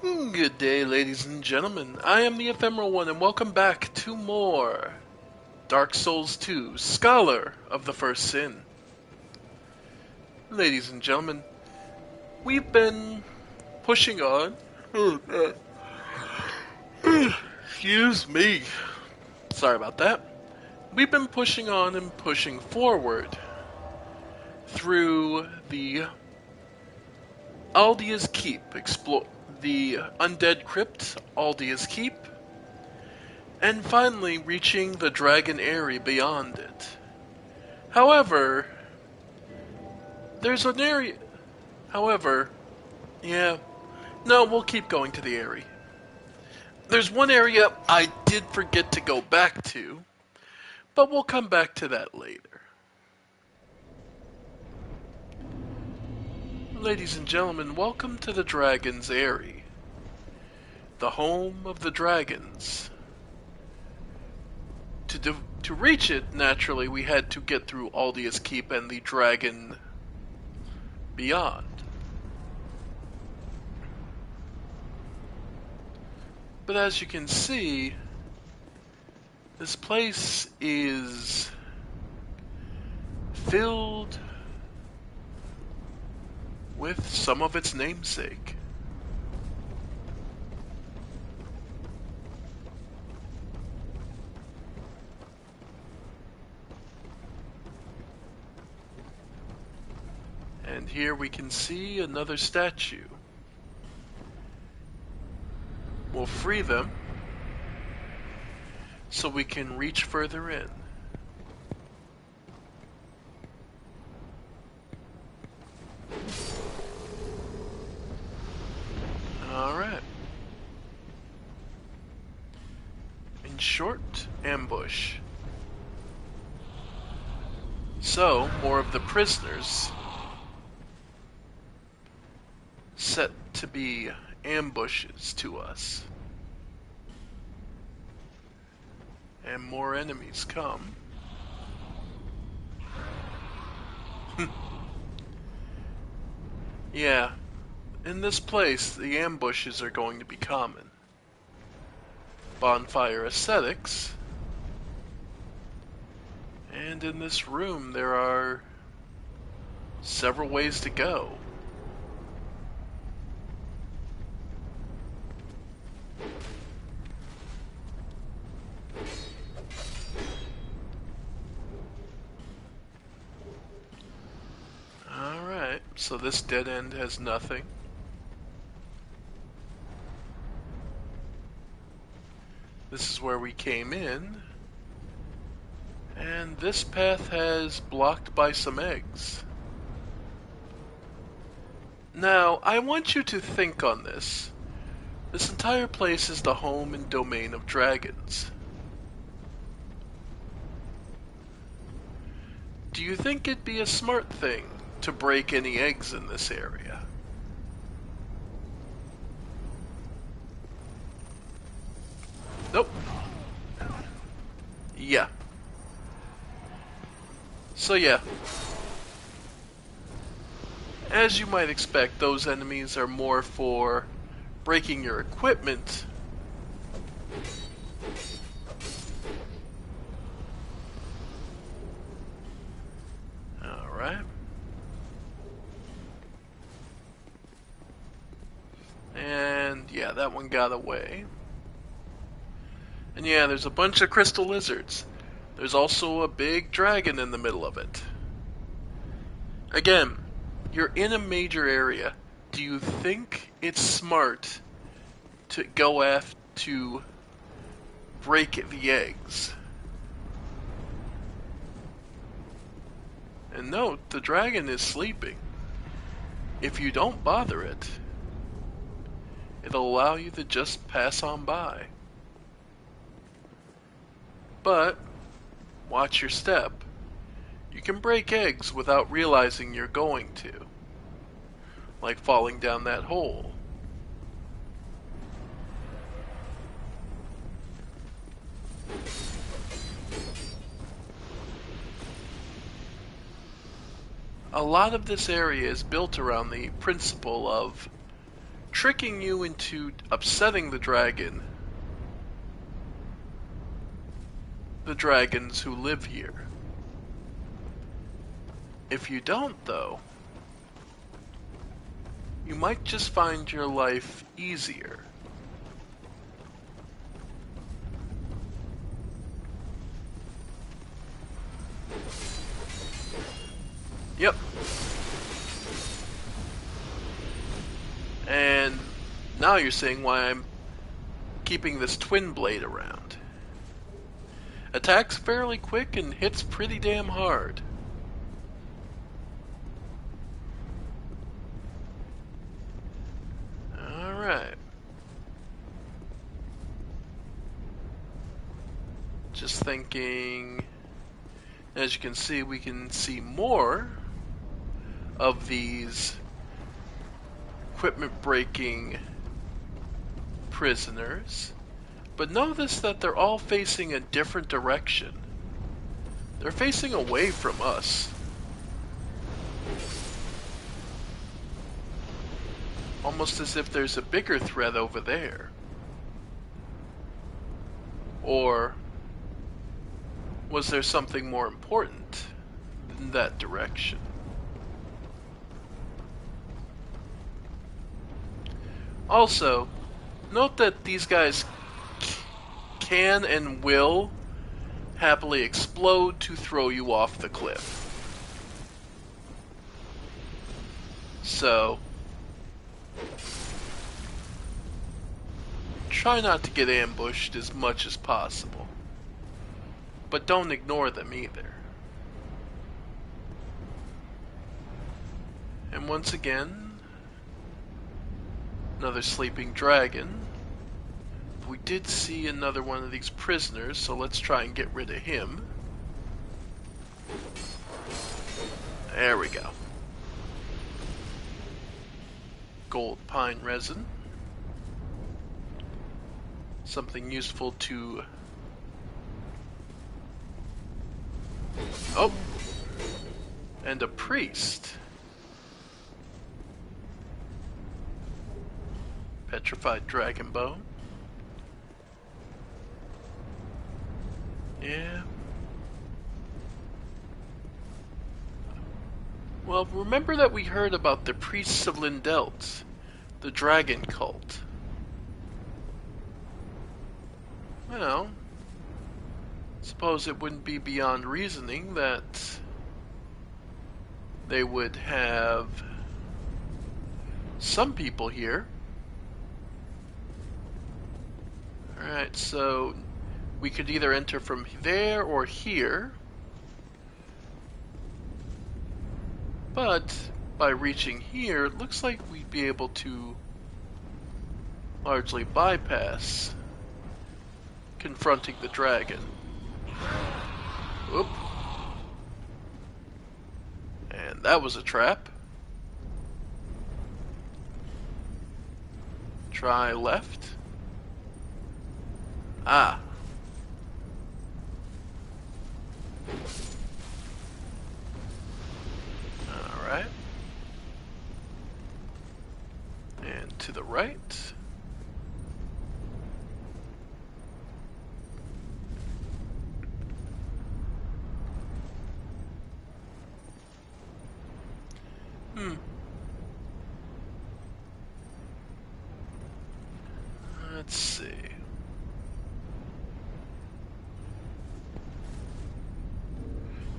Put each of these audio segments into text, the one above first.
Good day, ladies and gentlemen. I am the Ephemeral One, and welcome back to more Dark Souls 2, Scholar of the First Sin. Ladies and gentlemen, we've been pushing on. Excuse me. Sorry about that. We've been pushing on and pushing forward through the Aldia's Keep, the Undead Crypt, Aldia's Keep, and finally reaching the Dragon Eyrie beyond it. However, there's an area. However, yeah, no, we'll keep going to the Eyrie. There's one area I did forget to go back to, but we'll come back to that later. Ladies and gentlemen, welcome to the Dragon's Eyrie, the home of the dragons. To reach it, naturally, we had to get through Aldia's Keep and the Dragon beyond. But as you can see, this place is filled with some of its namesake. And here we can see another statue. We'll free them so we can reach further in. Alright. In short, ambush. So, more of the prisoners set to be ambushes to us. And more enemies come. Yeah, in this place, the ambushes are going to be common. Bonfire aesthetics. And in this room, there are several ways to go. Alright, so this dead end has nothing. This is where we came in. And this path has blocked by some eggs. Now, I want you to think on this. This entire place is the home and domain of dragons. Do you think it'd be a smart thing to break any eggs in this area? Nope. Yeah. So yeah. As you might expect, those enemies are more for breaking your equipment. Alright. And yeah, that one got away. And yeah, there's a bunch of crystal lizards. There's also a big dragon in the middle of it. Again, you're in a major area. Do you think it's smart to go after to break the eggs? And note, the dragon is sleeping. If you don't bother it, it'll allow you to just pass on by. But watch your step. You can break eggs without realizing you're going to. Like falling down that hole. A lot of this area is built around the principle of tricking you into upsetting the dragons who live here. If you don't, though, you might just find your life easier. Yep. And now you're seeing why I'm keeping this twin blade around. Attacks fairly quick and hits pretty damn hard. Alright. Just thinking, as you can see, we can see more of these equipment breaking prisoners, but notice that they're all facing a different direction. They're facing away from us. Almost as if there's a bigger threat over there. Or was there something more important in that direction? Also, note that these guys can and will happily explode to throw you off the cliff. So, try not to get ambushed as much as possible. But don't ignore them either. And once again, another sleeping dragon. We did see another one of these prisoners, so let's try and get rid of him. There we go. Gold pine resin. Something useful to... Oh! And a priest. Petrified dragon bone. Yeah. Well, remember that we heard about the priests of Lindelt, the dragon cult. Well, suppose it wouldn't be beyond reasoning that they would have some people here. Alright, so we could either enter from there or here. But by reaching here, it looks like we'd be able to largely bypass confronting the dragon. Oop. And that was a trap. Try left. Ah. Alright. And to the right. Let's see.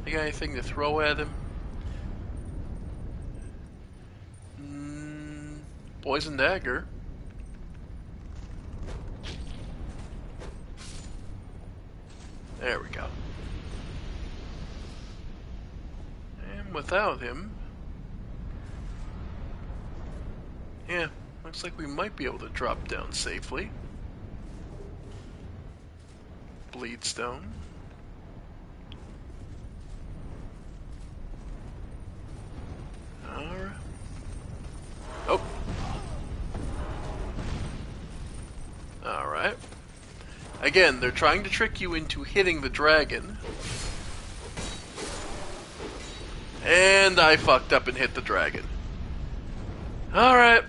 You got anything to throw at him? Poison dagger. There we go. And without him, yeah, looks like we might be able to drop down safely. Bleedstone. Alright. Oh. Alright. Again, they're trying to trick you into hitting the dragon. And I fucked up and hit the dragon. Alright.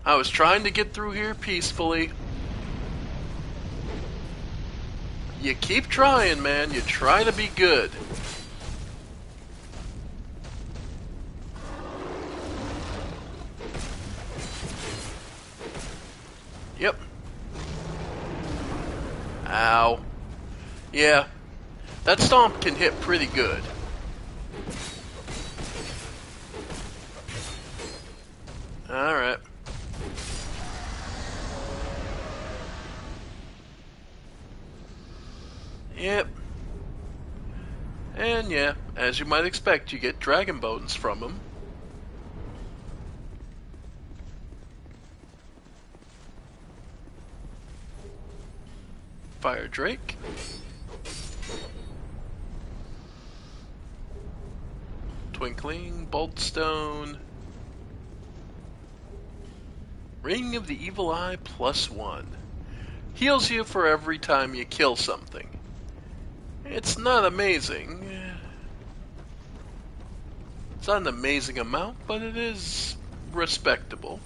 I was trying to get through here peacefully. You keep trying, man. You try to be good. Yep. Ow. Yeah. That stomp can hit pretty good. Alright. Yep. And yeah, as you might expect, you get dragon bones from them. Fire Drake. Twinkling, Boltstone. Ring of the Evil Eye +1. Heals you for every time you kill something. It's not amazing. It's not an amazing amount, but it is respectable.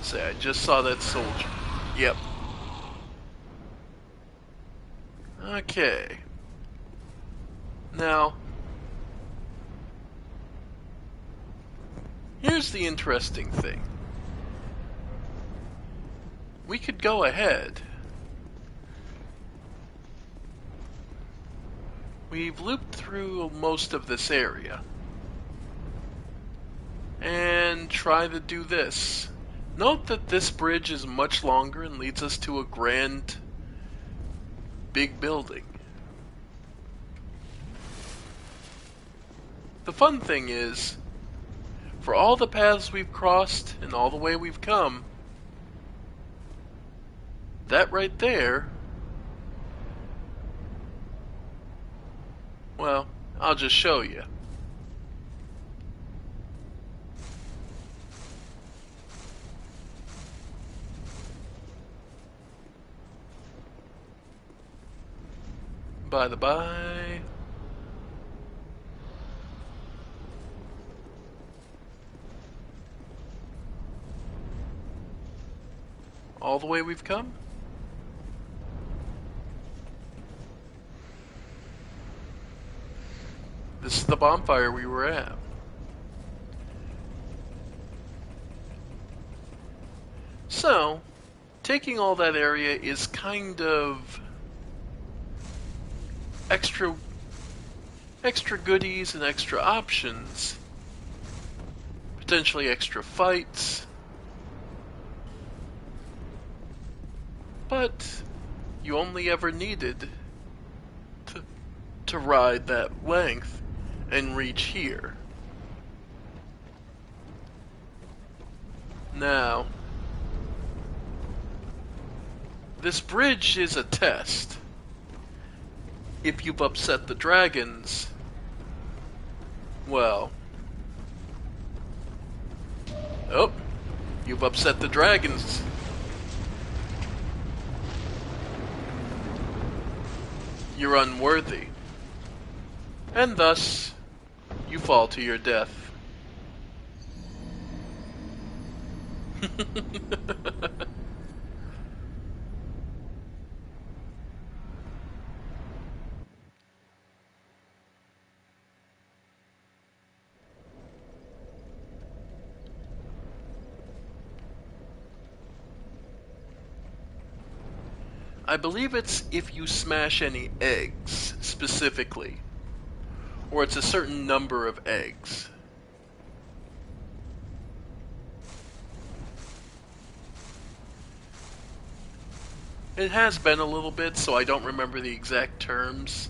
Say, I just saw that soldier. Yep. Okay. Now, here's the interesting thing. We could go ahead. We've looped through most of this area. And try to do this. Note that this bridge is much longer and leads us to a grand, big building. The fun thing is, for all the paths we've crossed and all the way we've come, that right there, well, I'll just show you. By the by. All the way we've come? This is the bonfire we were at. So, taking all that area is kind of extra goodies and extra options. Potentially extra fights. But you only ever needed to ride that length and reach here. Now, this bridge is a test. If you've upset the dragons, well, oh, you've upset the dragons. You're unworthy, and thus you fall to your death. I believe it's if you smash any eggs, specifically. Or it's a certain number of eggs. It has been a little bit, so I don't remember the exact terms.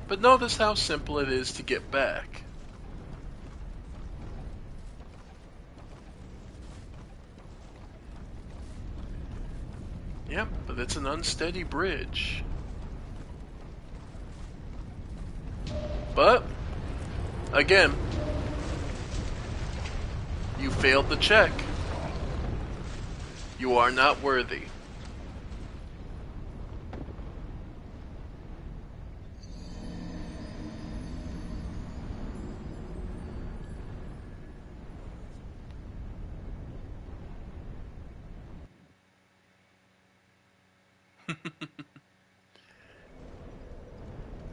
But notice how simple it is to get back. Yep, but it's an unsteady bridge. But, again, you failed the check. You are not worthy.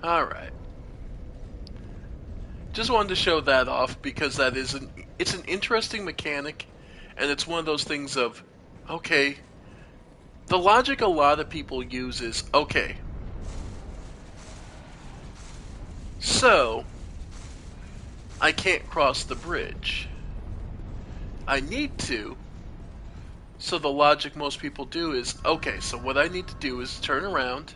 Alright. Just wanted to show that off because it's an interesting mechanic, and it's one of those things of, okay, the logic a lot of people use is, okay, so I can't cross the bridge. I need to. So the logic most people do is, okay, so what I need to do is turn around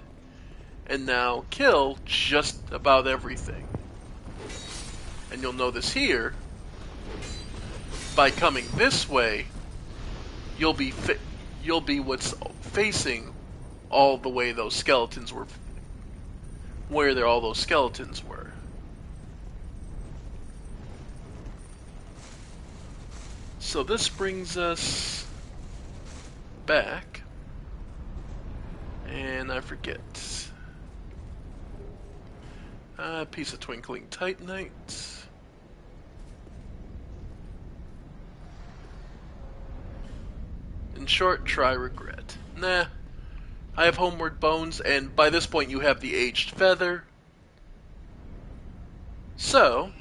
and now kill just about everything. And you'll notice here, by coming this way, you'll be what's facing all the way those skeletons were, where all those skeletons were. So this brings us back, and I forget. A piece of twinkling titanite. In short, try regret. Nah. I have homeward bones, and by this point you have the aged feather. So,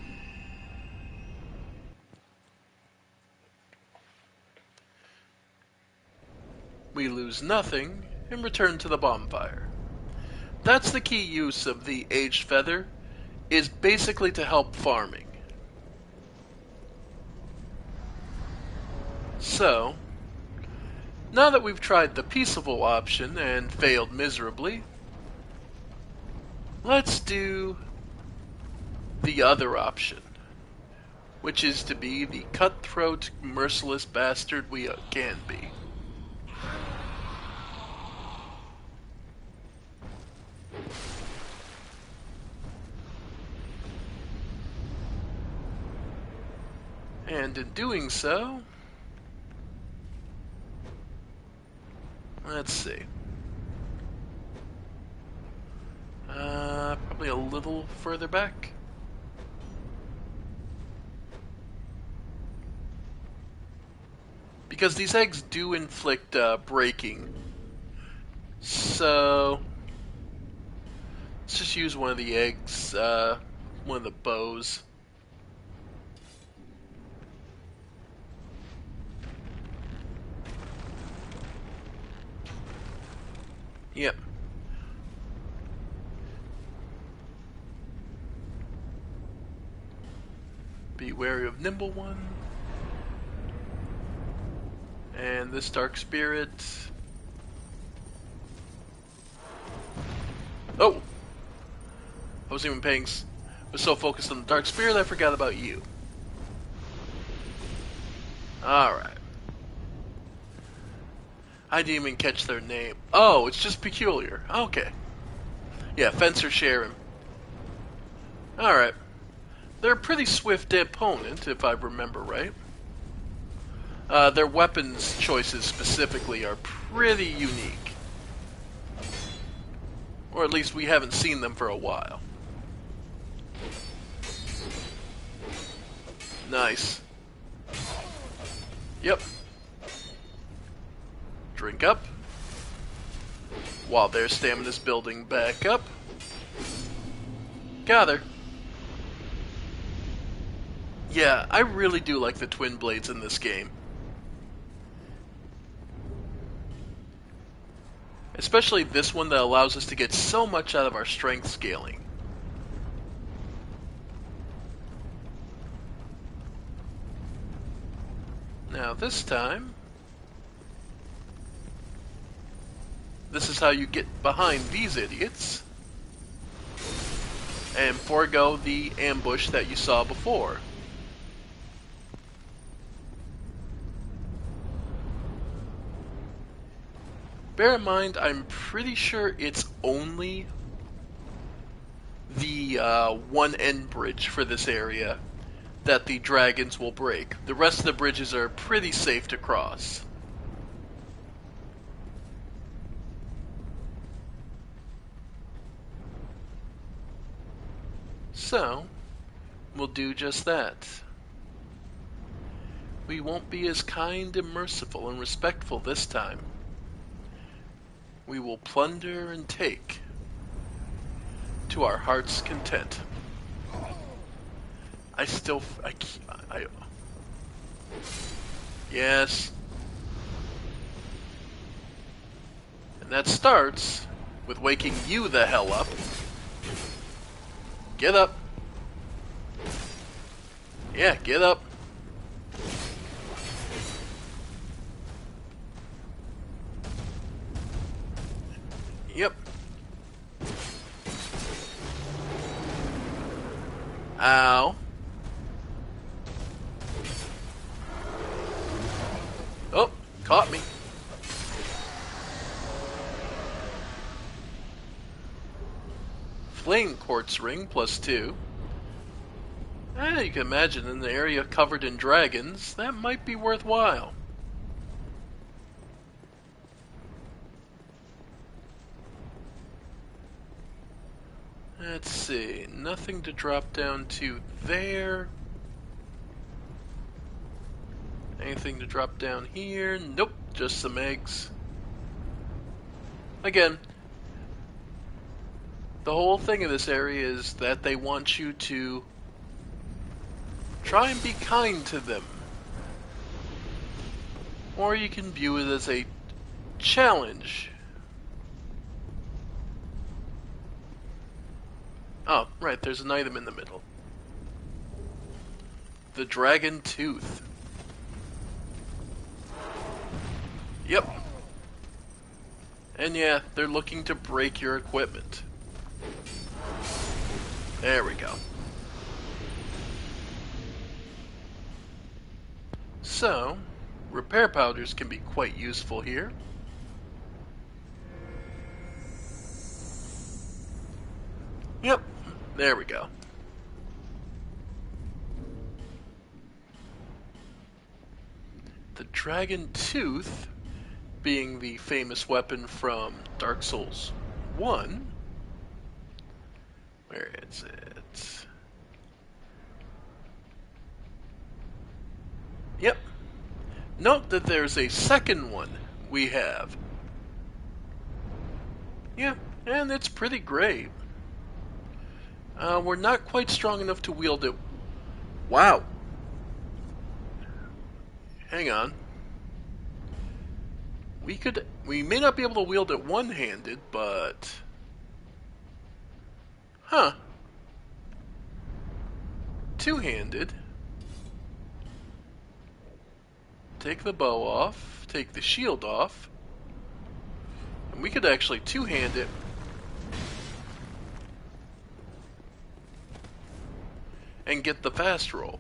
we lose nothing and return to the bonfire. That's the key use of the aged feather, is basically to help farming. So, now that we've tried the peaceable option and failed miserably, let's do the other option, which is to be the cutthroat, merciless bastard we can be. And in doing so, let's see. Probably a little further back. Because these eggs do inflict breaking. So, let's just use one of the eggs, one of the bows. Yep. Be wary of Nimble One. And this Dark Spirit. Oh! I wasn't even paying... I was so focused on the Dark Spirit I forgot about you. Alright. I didn't even catch their name. Oh, it's just peculiar. Okay. Yeah, Fencer Sharon. Alright. They're a pretty swift opponent, if I remember right. Their weapons choices specifically are pretty unique. Or at least we haven't seen them for a while. Nice. Yep. Drink up. While their stamina's building back up. Gather. Yeah, I really do like the twin blades in this game. Especially this one that allows us to get so much out of our strength scaling. Now this time, this is how you get behind these idiots and forego the ambush that you saw before. Bear in mind, I'm pretty sure it's only the one end bridge for this area that the dragons will break. The rest of the bridges are pretty safe to cross. So, we'll do just that. We won't be as kind and merciful and respectful this time. We will plunder and take to our heart's content. Yes. And that starts with waking you the hell up. Get up. Yeah, get up. Yep. Ow. Oh, caught me. Flame quartz ring +2. You can imagine in the area covered in dragons, that might be worthwhile. Let's see, nothing to drop down to there. Anything to drop down here? Nope, just some eggs. Again, the whole thing of this area is that they want you to try and be kind to them. Or you can view it as a challenge. Oh, right, there's an item in the middle. The dragon tooth. Yep. And yeah, they're looking to break your equipment. There we go. So, repair powders can be quite useful here. Yep, there we go. The dragon tooth being the famous weapon from Dark Souls 1. Where is it? Yep. Note that there's a second one we have. Yeah, and it's pretty great. We're not quite strong enough to wield it. Wow. Hang on. We may not be able to wield it one-handed, but... Huh. Two-handed. Take the bow off, take the shield off, and we could actually two-hand it. And get the fast roll.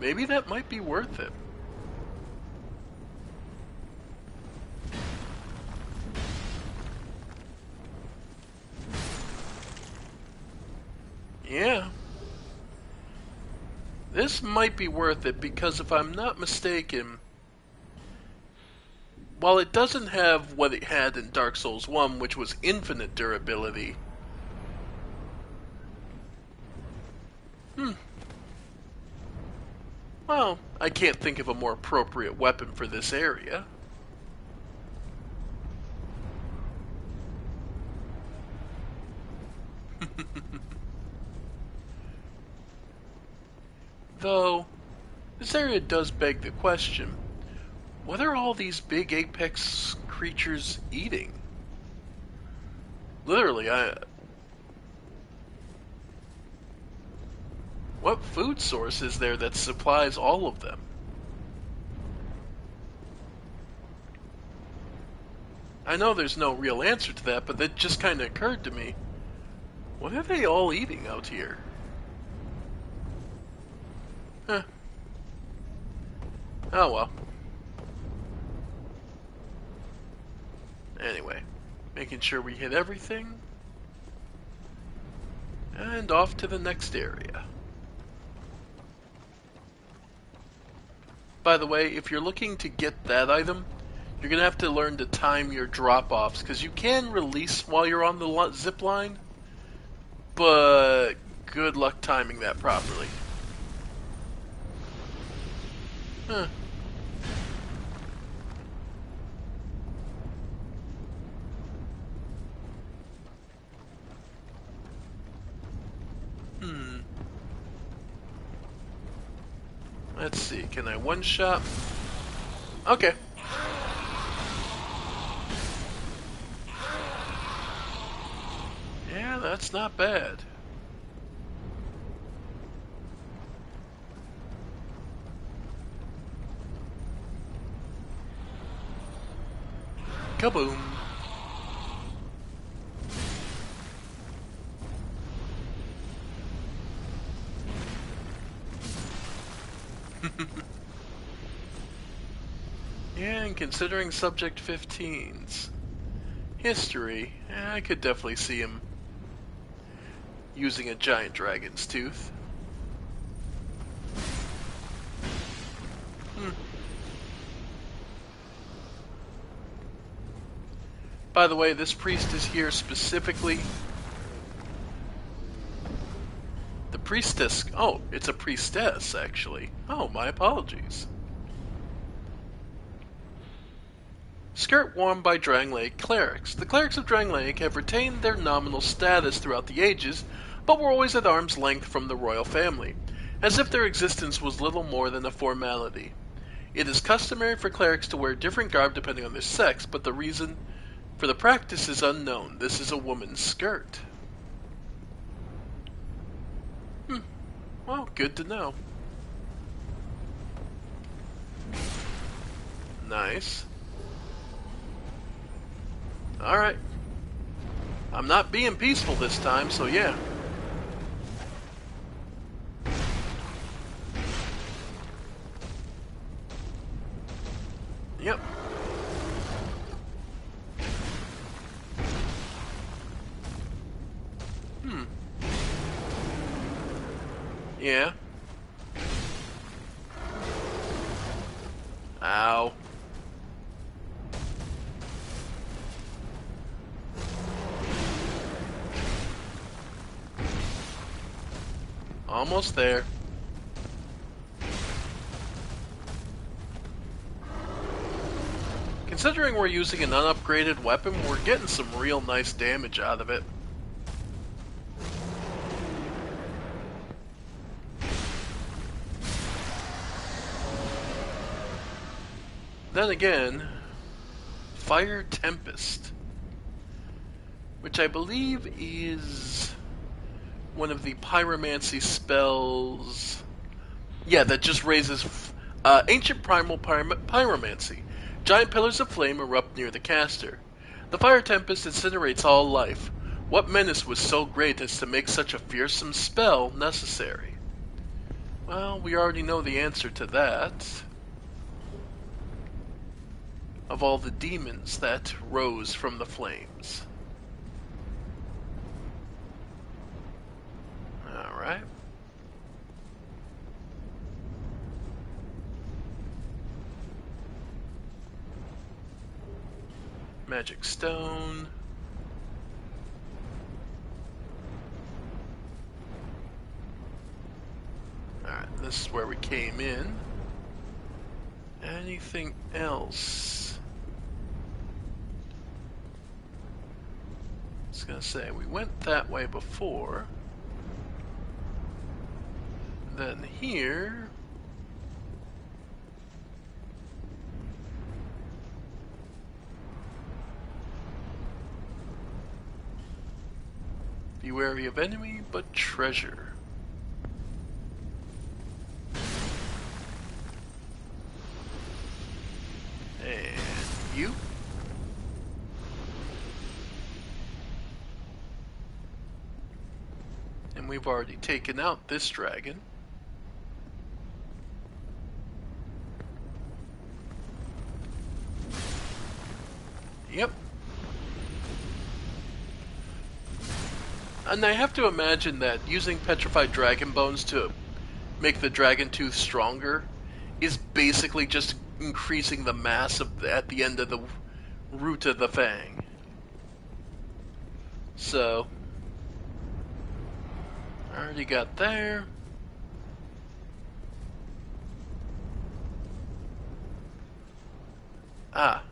Maybe that might be worth it. Yeah. This might be worth it because if I'm not mistaken, while it doesn't have what it had in Dark Souls 1, which was infinite durability, well, I can't think of a more appropriate weapon for this area. Though, this area does beg the question, what are all these big apex creatures eating? Literally, what food source is there that supplies all of them? I know there's no real answer to that, but that just kind of occurred to me. What are they all eating out here? Huh. Oh well. Anyway, making sure we hit everything. And off to the next area. By the way, if you're looking to get that item, you're going to have to learn to time your drop-offs, because you can release while you're on the zip line, but good luck timing that properly. Huh. Let's see, can I one-shot? Okay. Yeah, that's not bad. Kaboom. Yeah, and considering Subject 15's history, I could definitely see him using a giant dragon's tooth. By the way, this priest is here specifically. The priestess. Oh, it's a priestess, actually. Oh, my apologies. Skirt worn by Drang Lake clerics. The clerics of Drang Lake have retained their nominal status throughout the ages, but were always at arm's length from the royal family, as if their existence was little more than a formality. It is customary for clerics to wear different garb depending on their sex, but the reason for the practice is unknown. This is a woman's skirt. Well, good to know. Nice. Alright. I'm not being peaceful this time, so yeah. Yep. Yeah. Ow. Almost there. Considering we're using an unupgraded weapon, we're getting some real nice damage out of it. Then again, Fire Tempest, which I believe is one of the pyromancy spells. Yeah, that just raises ancient primal pyromancy. Giant pillars of flame erupt near the caster. The Fire Tempest incinerates all life. What menace was so great as to make such a fearsome spell necessary? Well, we already know the answer to that. Of all the demons that rose from the flames. Alright. Magic stone. Alright, this is where we came in. Anything else? I was gonna say, we went that way before. Then here... Be wary of enemy, but treasure. And you? And we've already taken out this dragon. Yep. And I have to imagine that using petrified dragon bones to make the dragon tooth stronger is basically just increasing the mass of at the end of the root of the fang. So, I already got there. Ah.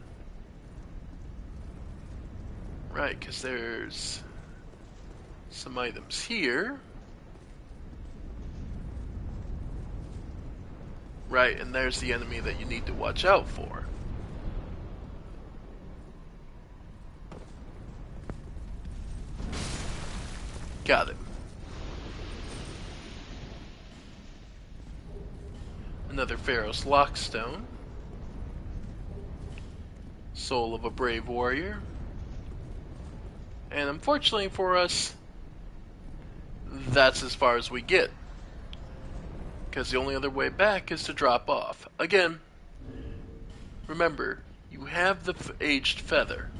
Right, because there's some items here. Right, and there's the enemy that you need to watch out for. Got it. Another Pharaoh's Lockstone. Soul of a Brave Warrior. And unfortunately for us, that's as far as we get. Because the only other way back is to drop off. Again, remember, you have the aged feather.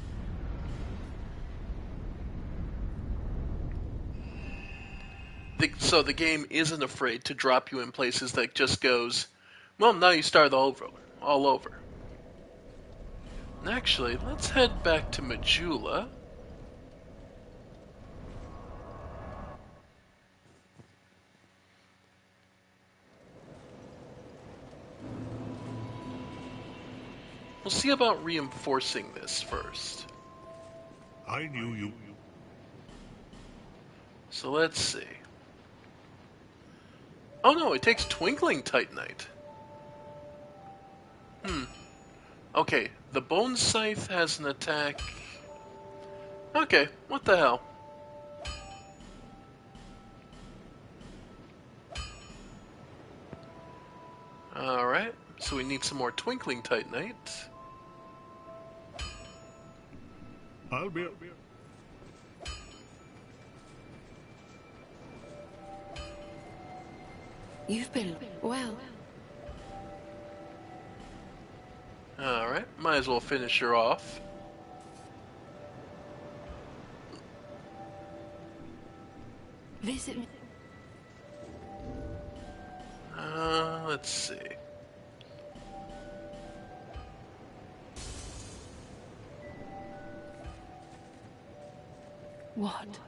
So the game isn't afraid to drop you in places that just goes, well, now you start all over. And actually, let's head back to Majula. We'll see about reinforcing this first. I knew you. So let's see. Oh no, it takes Twinkling Titanite. Okay, the Bone Scythe has an attack. Okay, what the hell? Alright, so we need some more Twinkling Titanite. I'll be. You've been well. Alright, might as well finish her off. Visit me. Let's see. What?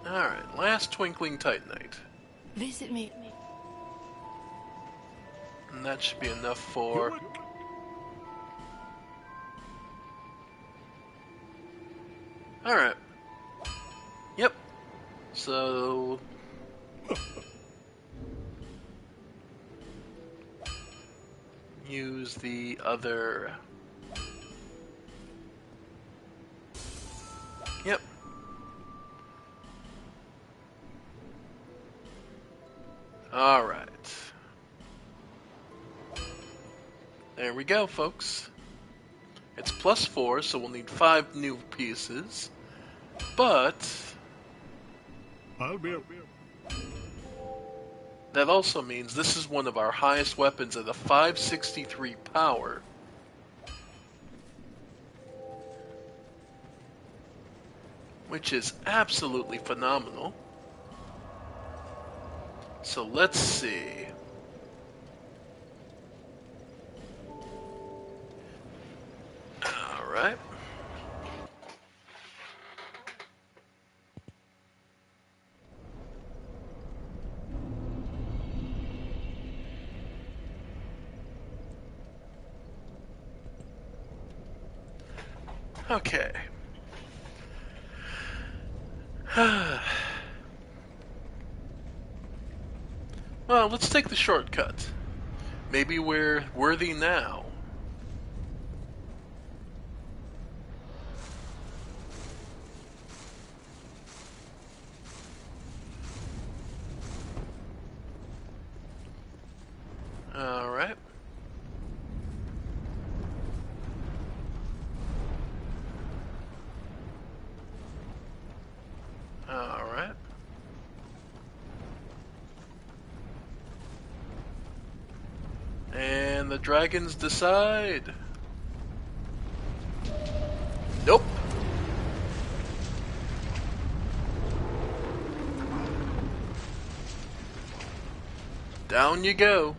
Alright, last Twinkling Titanite. Visit me. And that should be enough for... Alright. Yep. So... use the other... Yep. Alright. There we go, folks. It's +4, so we'll need 5 new pieces. But... I'll be. that also means this is one of our highest weapons at a 563 power. Which is absolutely phenomenal. So let's see. Alright. Okay. Well, let's take the shortcut. Maybe we're worthy now. Alright. Alright. And the dragons decide. Nope. Down you go.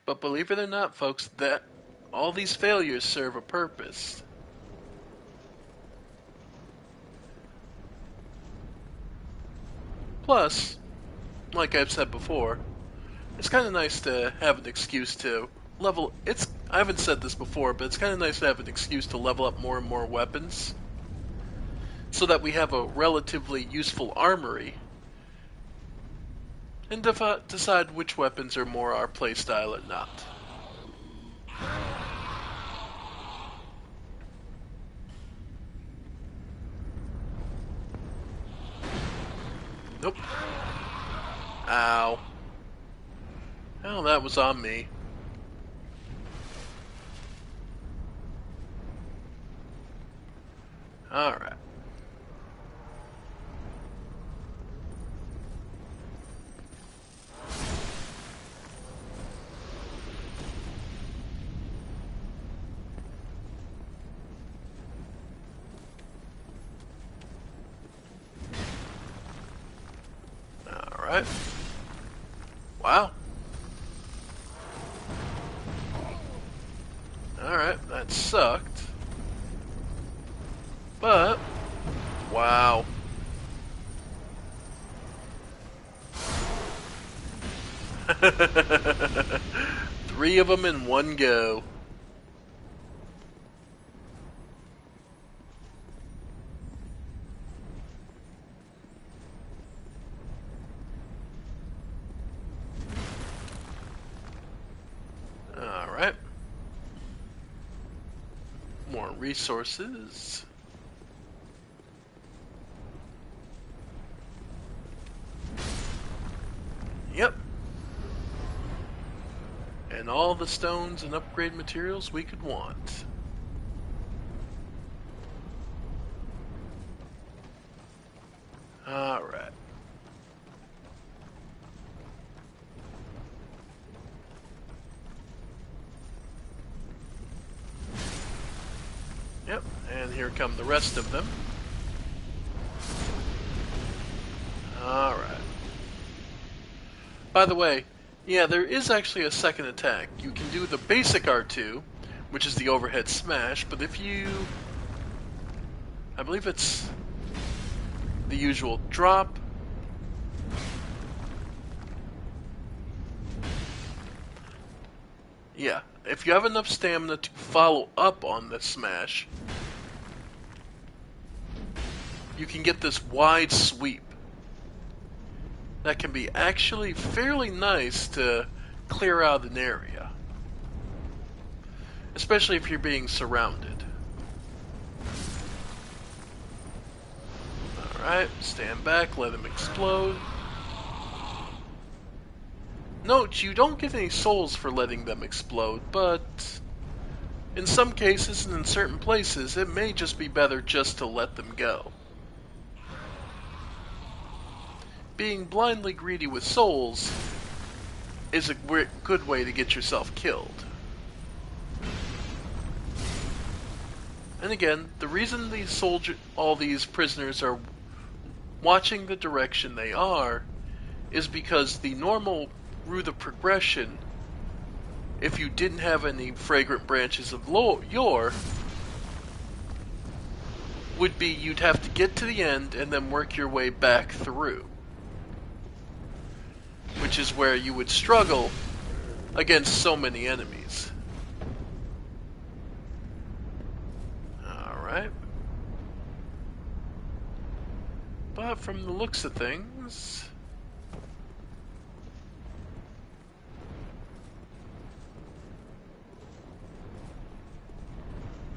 But believe it or not, folks, that all these failures serve a purpose. Plus, like I've said before, it's kind of nice to have an excuse to level. I haven't said this before, but it's kind of nice to have an excuse to level up more and more weapons, so that we have a relatively useful armory, and decide which weapons are more our playstyle and not. Nope. Ow. Oh, that was on me. Alright. Alright. Wow. Alright, that sucked. But, wow. Three of them in one go. Alright. More resources. Yep. And all the stones and upgrade materials we could want. Alright. Yep, and here come the rest of them. Alright. By the way, yeah, there is actually a second attack. You can do the basic R2, which is the overhead smash, but if you... I believe it's the usual drop. Yeah, if you have enough stamina to follow up on the smash, you can get this wide sweep. That can be actually fairly nice to clear out an area. Especially if you're being surrounded. Alright, stand back, let him explode. Note, you don't get any souls for letting them explode, but in some cases and in certain places, it may just be better just to let them go. Being blindly greedy with souls is a good way to get yourself killed. And again, the reason all these prisoners are watching the direction they are is because the normal route of progression, if you didn't have any fragrant branches of yore, would be you'd have to get to the end and then work your way back through. Which is where you would struggle against so many enemies. Alright. But from the looks of things...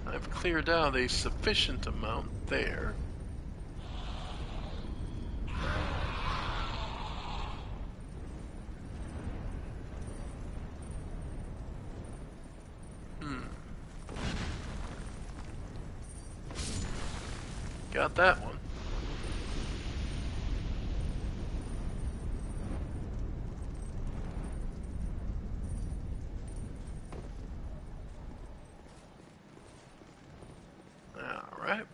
I've cleared out a sufficient amount there. Got that one. Alright.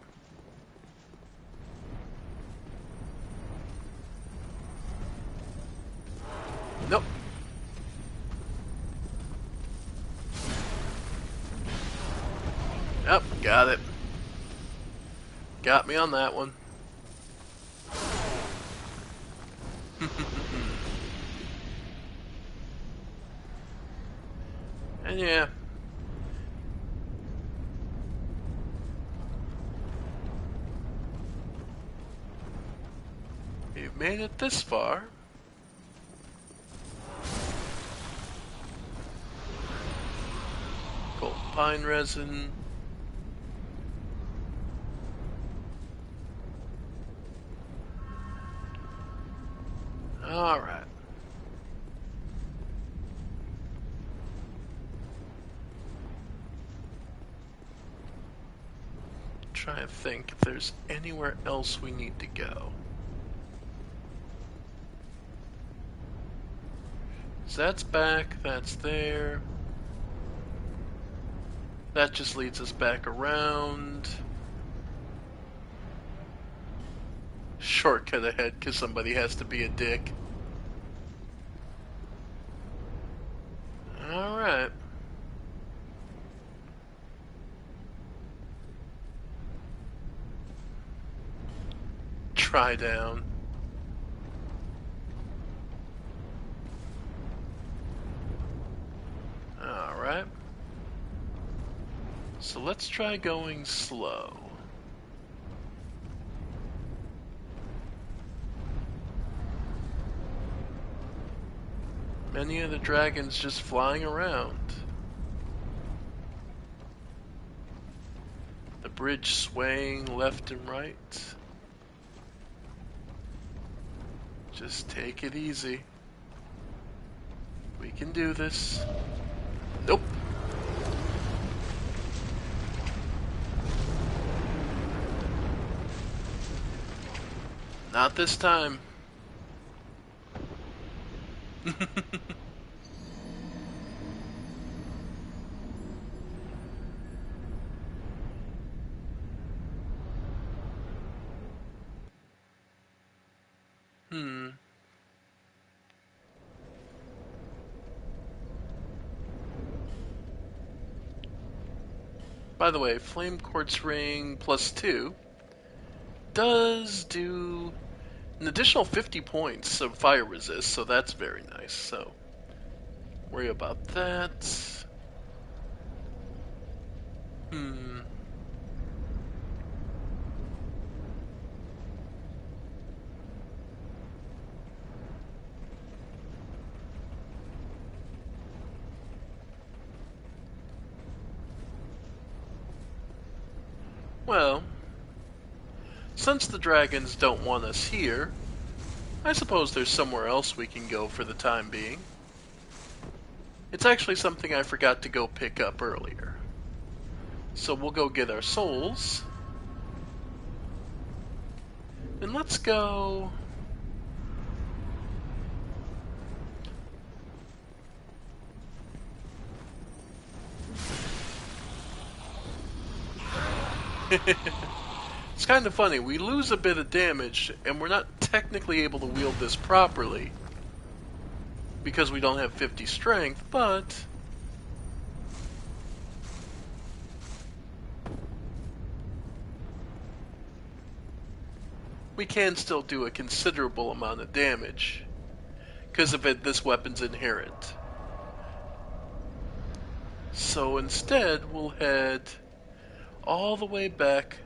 Nope. Yep, got it. Got me on that one. And yeah. We've made it this far. Gold pine resin. Alright. Try and think if there's anywhere else we need to go. So that's back, that's there. That just leads us back around. Shortcut ahead because somebody has to be a dick. Alright. Try down. Alright. So let's try going slow. Many of the dragons just flying around. The bridge swaying left and right. Just take it easy. We can do this. Nope. Not this time. By the way, Flame Quartz Ring +2 does do an additional 50 points of fire resist, so that's very nice. So, worry about that. Well, since the dragons don't want us here, I suppose there's somewhere else we can go for the time being. It's actually something I forgot to go pick up earlier. So we'll go get our souls. And let's go... It's kind of funny, we lose a bit of damage, and we're not technically able to wield this properly, because we don't have 50 strength, but... we can still do a considerable amount of damage, because of it, this weapon's inherent. So instead, we'll head all the way back.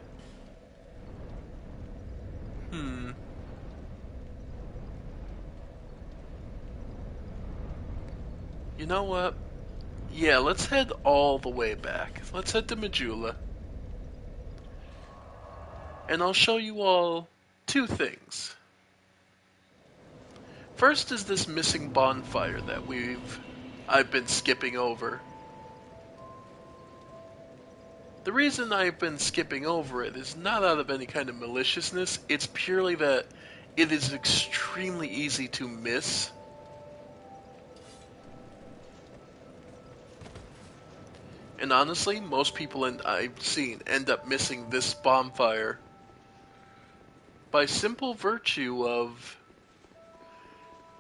You know what? Yeah, let's head all the way back. Let's head to Majula. And I'll show you all two things. First is this missing bonfire that I've been skipping over. The reason I've been skipping over it is not out of any kind of maliciousness, it's purely that it is extremely easy to miss. And honestly, most people I've seen end up missing this bonfire by simple virtue of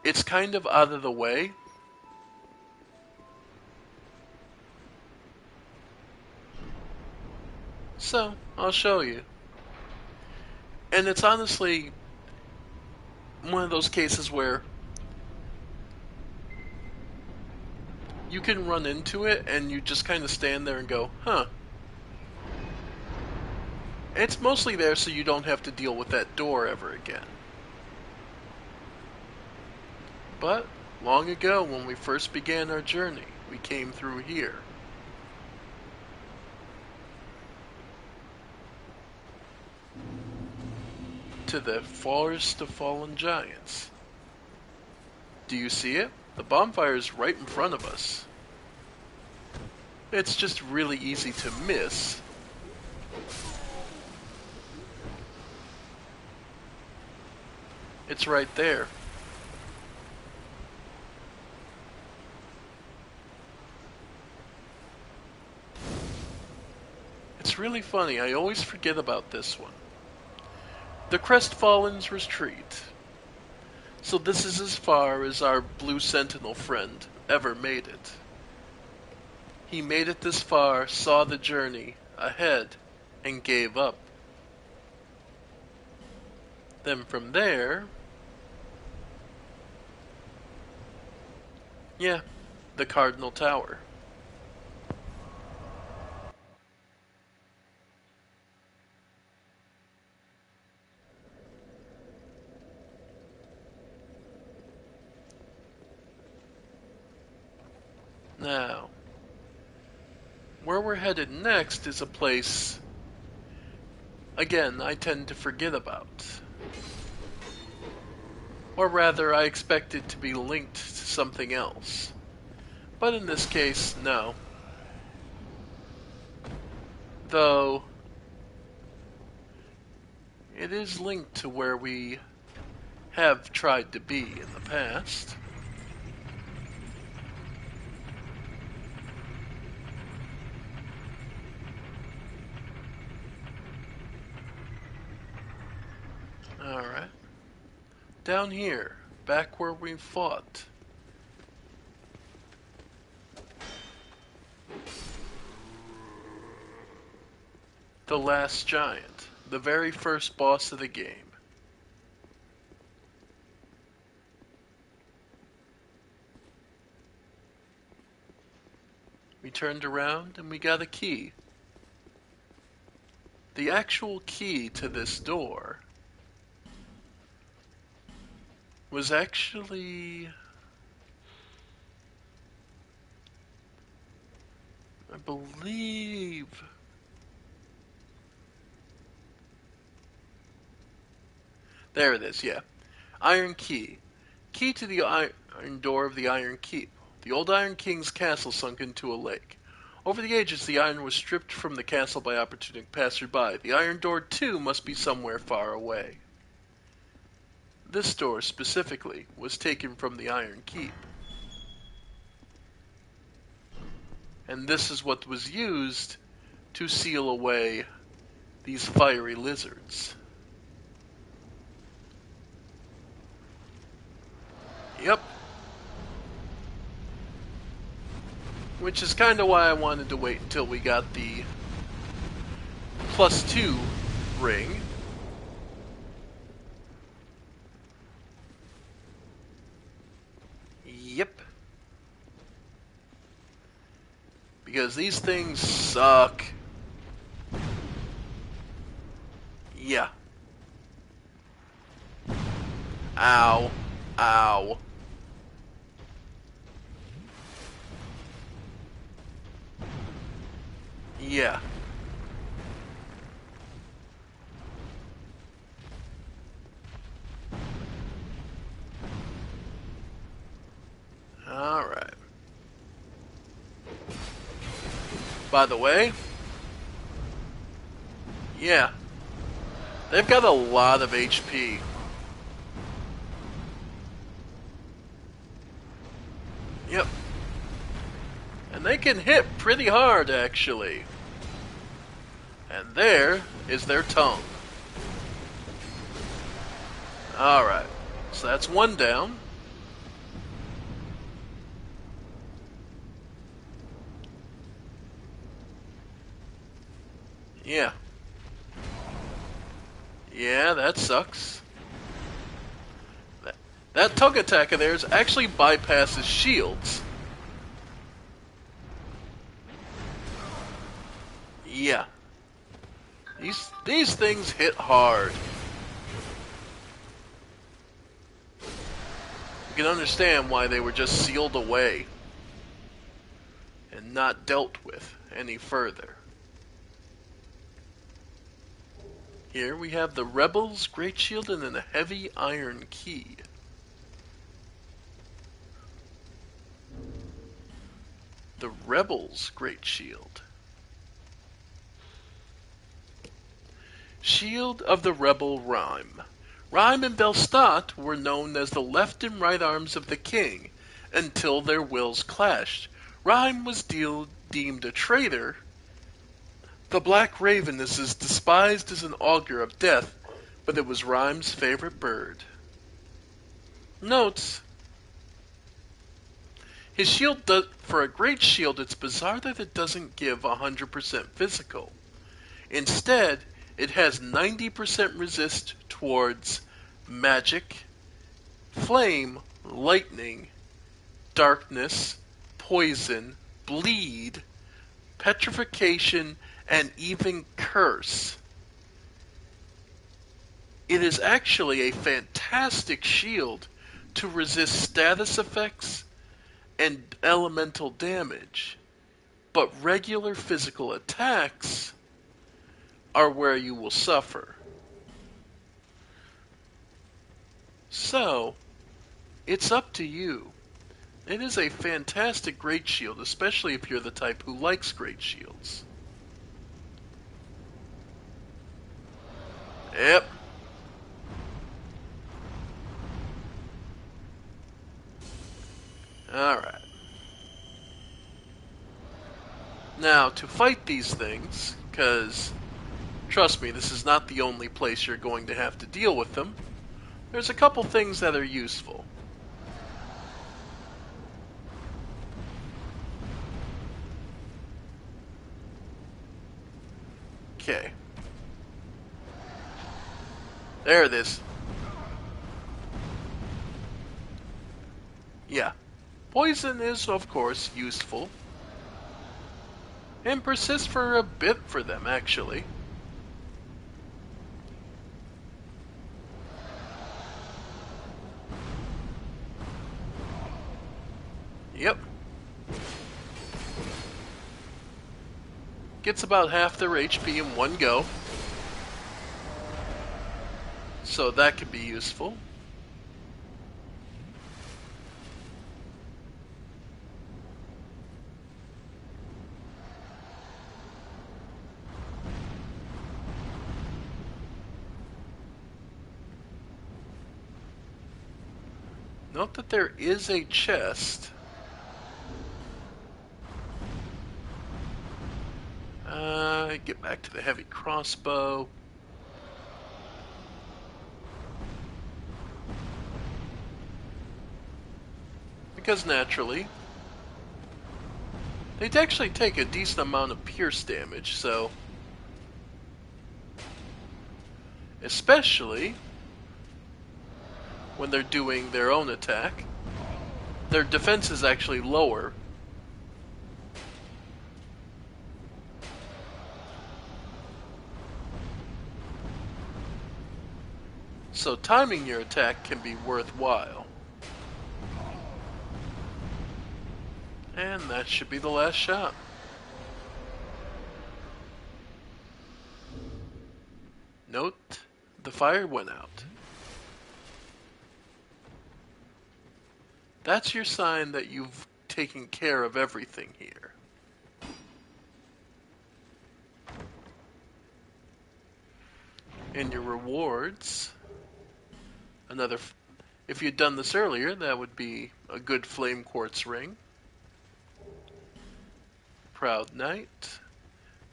it's kind of out of the way. So, I'll show you. And it's honestly one of those cases where you can run into it and you just kind of stand there and go, huh. It's mostly there so you don't have to deal with that door ever again. But long ago, when we first began our journey, we came through here. To the Forest of Fallen Giants. Do you see it? The bonfire is right in front of us. It's just really easy to miss. It's right there. It's really funny, I always forget about this one. The Crestfallen's retreat. So this is as far as our Blue Sentinel friend ever made it. He made it this far, saw the journey ahead, and gave up. Then from there... yeah, the Cardinal Tower. Now, where we're headed next is a place, again, I tend to forget about. Or rather, I expect it to be linked to something else. But in this case, no. Though, it is linked to where we have tried to be in the past. Alright. Down here, back where we fought. The last giant, the very first boss of the game. We turned around and we got a key. The actual key to this door was actually, I believe, there it is, yeah. Iron Key. Key to the iron door of the Iron Keep. The old Iron King's castle sunk into a lake. Over the ages, the iron was stripped from the castle by opportunistic passersby. The iron door, too, must be somewhere far away. This door, specifically, was taken from the Iron Keep. And this is what was used to seal away these fiery lizards. Yep. Which is kind of why I wanted to wait until we got the +2 ring. Yep. Because these things suck. Yeah. Ow. Ow. Yeah. Alright. By the way, yeah, they've got a lot of HP. Yep. And they can hit pretty hard, actually. And there is their tongue. Alright, so that's one down. Yeah. Yeah, that sucks. That tongue attack of theirs actually bypasses shields. Yeah. These things hit hard. You can understand why they were just sealed away and not dealt with any further. Here we have the Rebels' Great Shield and then a heavy iron key. The Rebels' Great Shield. Shield of the Rebel Rhyme. Rhyme and Belstat were known as the left and right arms of the king until their wills clashed. Rhyme was deemed a traitor. The Black Raven is as despised as an augur of death, but it was Rhyme's favorite bird. Notes. His shield for a great shield, it's bizarre that it doesn't give 100% physical. Instead, it has 90% resist towards magic, flame, lightning, darkness, poison, bleed, petrification, and even curse. It is actually a fantastic shield to resist status effects and elemental damage, but regular physical attacks are where you will suffer. So, it's up to you. It is a fantastic great shield, especially if you're the type who likes great shields. Yep. Alright. Now, to fight these things, because, trust me, this is not the only place you're going to have to deal with them, there's a couple things that are useful. Okay. There it is. Yeah. Poison is, of course, useful. And persists for a bit for them, actually. Yep. Gets about half their HP in one go. So that could be useful. Note that there is a chest. Get back to the heavy crossbow. Because naturally, they actually take a decent amount of pierce damage, so... especially when they're doing their own attack. Their defense is actually lower. So timing your attack can be worthwhile. And that should be the last shot. Note, the fire went out. That's your sign that you've taken care of everything here. And your rewards, if you'd done this earlier, that would be a good flame quartz ring. Proud Knight.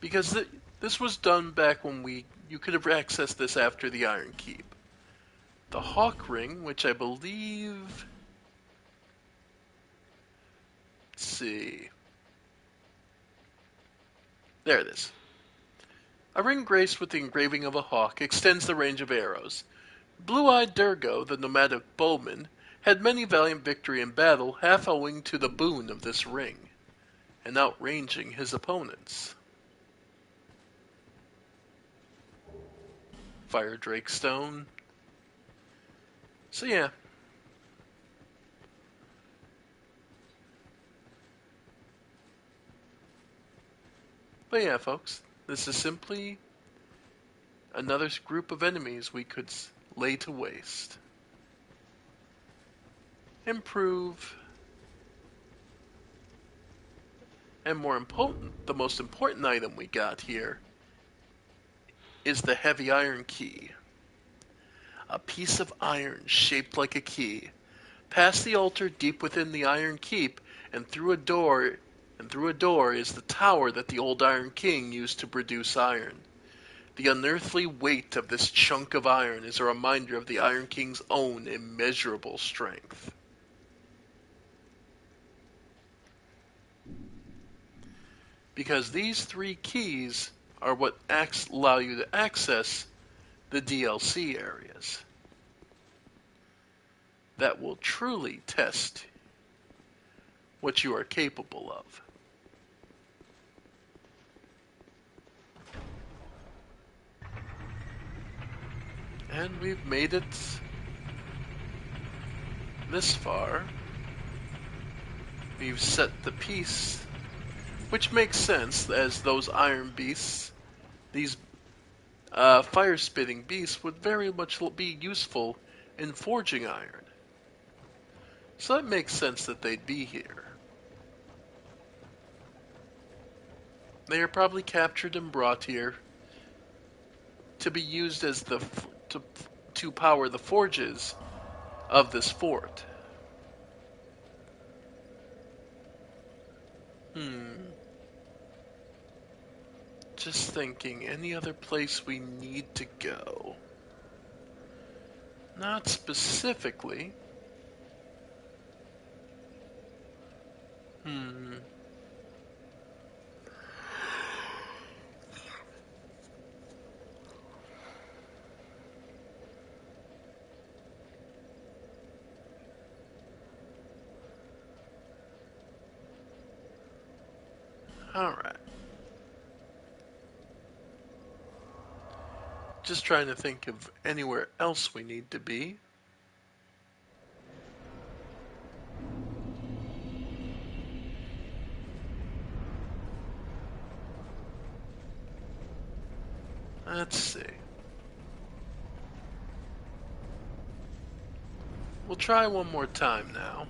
Because this was done back when you could have accessed this after the Iron Keep. The Hawk Ring, which I believe... let's see. There it is. A ring graced with the engraving of a hawk extends the range of arrows. Blue-eyed Durgo, the nomadic bowman, had many valiant victory in battle, half owing to the boon of this ring, and outranging his opponents. Fire Drake Stone. So yeah. But yeah, folks, this is simply another group of enemies we could lay to waste. Improve. And more important, the most important item we got here is the heavy iron key. A piece of iron shaped like a key. Past the altar deep within the iron keep and through a door is the tower that the old Iron King used to produce iron. The unearthly weight of this chunk of iron is a reminder of the Iron King's own immeasurable strength. Because these three keys are what allow you to access the DLC areas. That will truly test what you are capable of. And we've made it this far. We've set the piece, which makes sense as those iron beasts, these fire-spitting beasts would very much be useful in forging iron. So that makes sense that they'd be here. They are probably captured and brought here to be used as to power the forges of this fort. Just thinking, any other place we need to go? Not specifically. Alright. Just trying to think of anywhere else we need to be. Let's see. We'll try one more time now.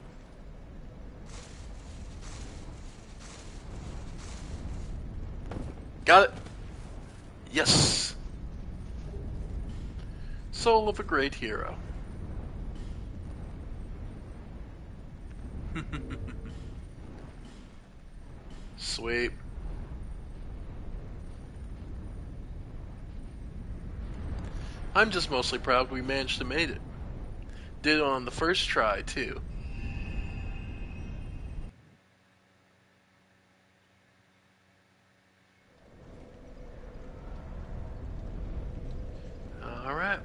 Got it. Yes. Soul of a great hero. Sweet. I'm just mostly proud we managed to make it. Did it on the first try, too. Alright.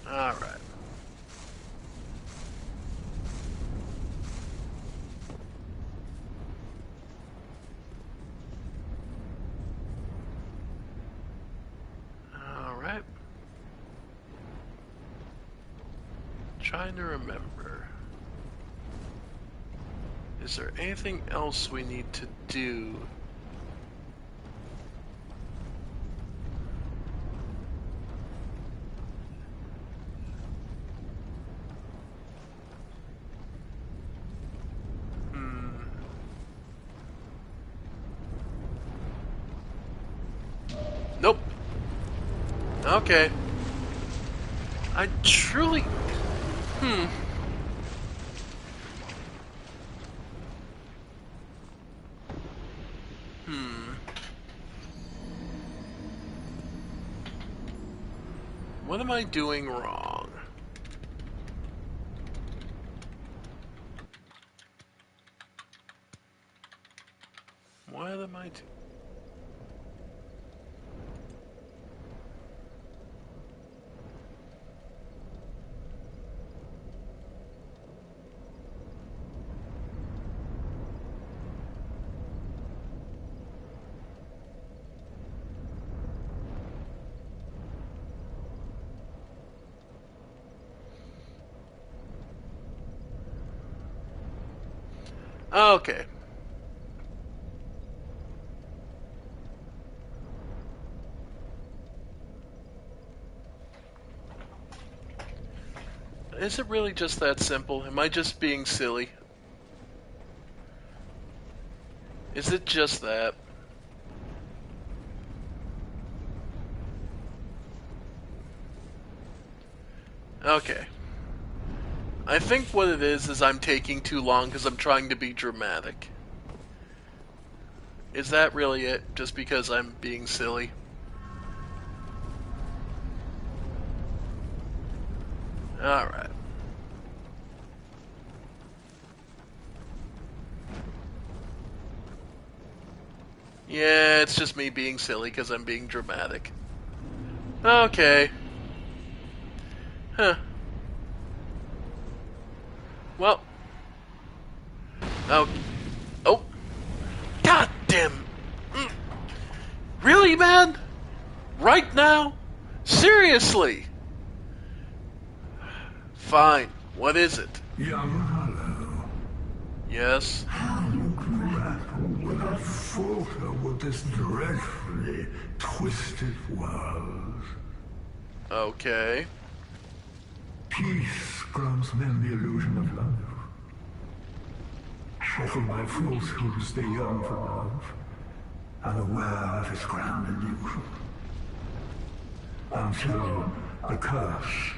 Alright. Alright. Trying to remember. Is there anything else we need to do? Nope. Okay. I truly... What am I doing wrong? What am I doing? Okay. Is it really just that simple? Am I just being silly? Is it just that? Okay. I think what it is I'm taking too long because I'm trying to be dramatic. Is that really it? Just because I'm being silly? Alright. Yeah, it's just me being silly because I'm being dramatic. Okay. Huh. Well. Oh. Oh. God damn. Mm. Really, man? Right now? Seriously? Fine. What is it? Young Hollow, Yes? how you grapple without falter with this dreadfully twisted world. Okay. Peace grants men the illusion of love. Shackled by falsehoods, they yearn for love, unaware of its grand illusion. Until the curse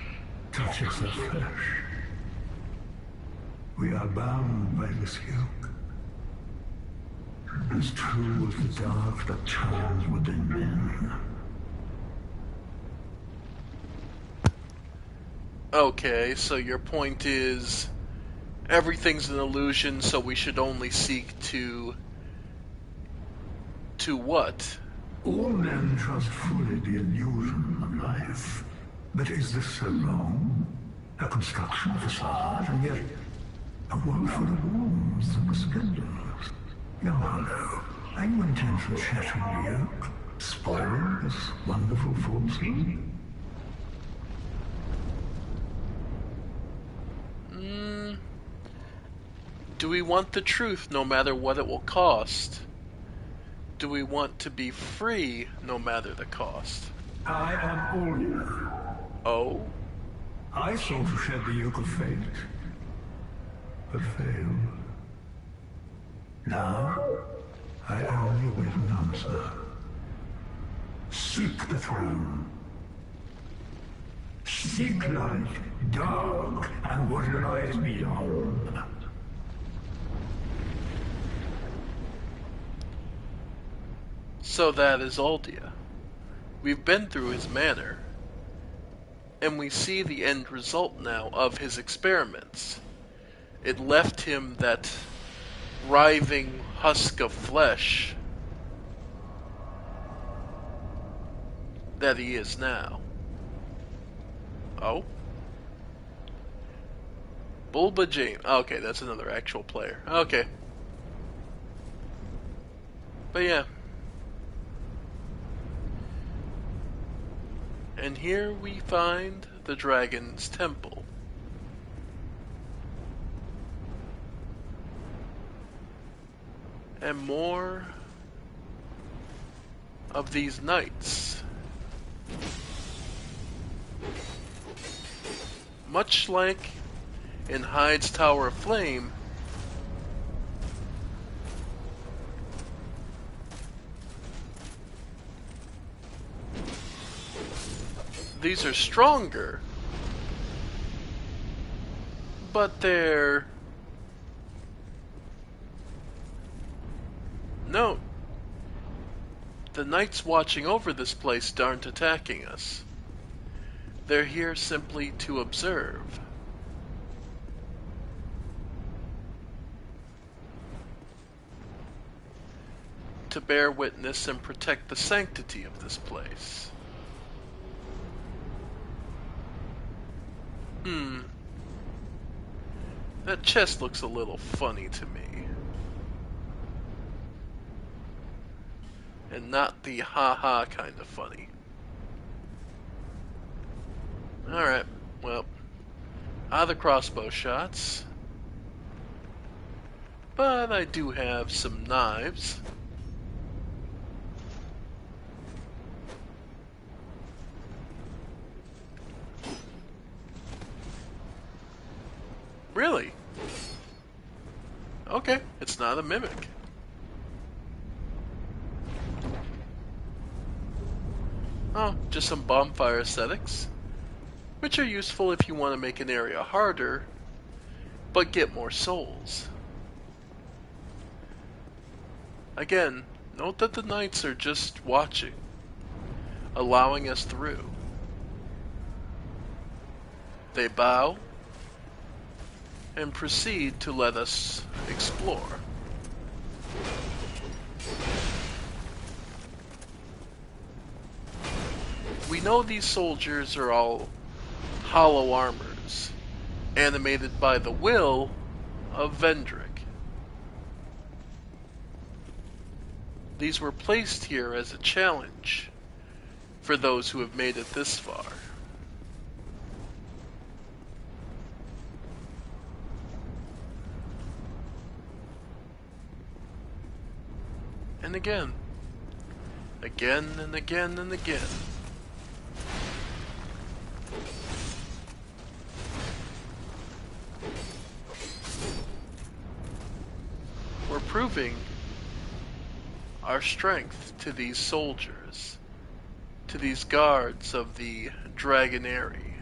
touches their flesh. We are bound by this yoke. As true as the dark that turns within men. Okay, so your point is everything's an illusion, so we should only seek to what? All men trust fully the illusion of life. But is this so wrong? A construction facade, and yet a world full of wounds and scandals. Young Hollow, are you intent on shattering the yoke? Spoiling this wonderful falsehood? Do we want the truth no matter what it will cost? Do we want to be free no matter the cost? I am Olya. Oh? I sought to shed the yoke of fate, but failed. Now, I only await an answer. Seek the throne. Seek light, dark, and what lies beyond. So that is Aldia. We've been through his manor, and we see the end result now of his experiments. It left him that writhing husk of flesh that he is now. Oh? Bulba James. Okay, that's another actual player. Okay. But yeah. And here we find the dragon's temple. And more of these knights. Much like in Hyde's Tower of Flame, these are stronger, but they're... No. The knights watching over this place aren't attacking us. They're here simply to observe. To bear witness and protect the sanctity of this place. That chest looks a little funny to me. And not the ha-ha kind of funny. Alright, well, out of the crossbow shots. but I do have some knives. Really? Okay, it's not a mimic. Oh, just some bonfire aesthetics, which are useful if you want to make an area harder, but get more souls. Again, note that the knights are just watching, allowing us through. They bow and proceed to let us explore. We know these soldiers are all hollow armors, animated by the will of Vendrick. These were placed here as a challenge for those who have made it this far. And again and again and again. We're proving our strength to these soldiers, to these guards of the Dragonary.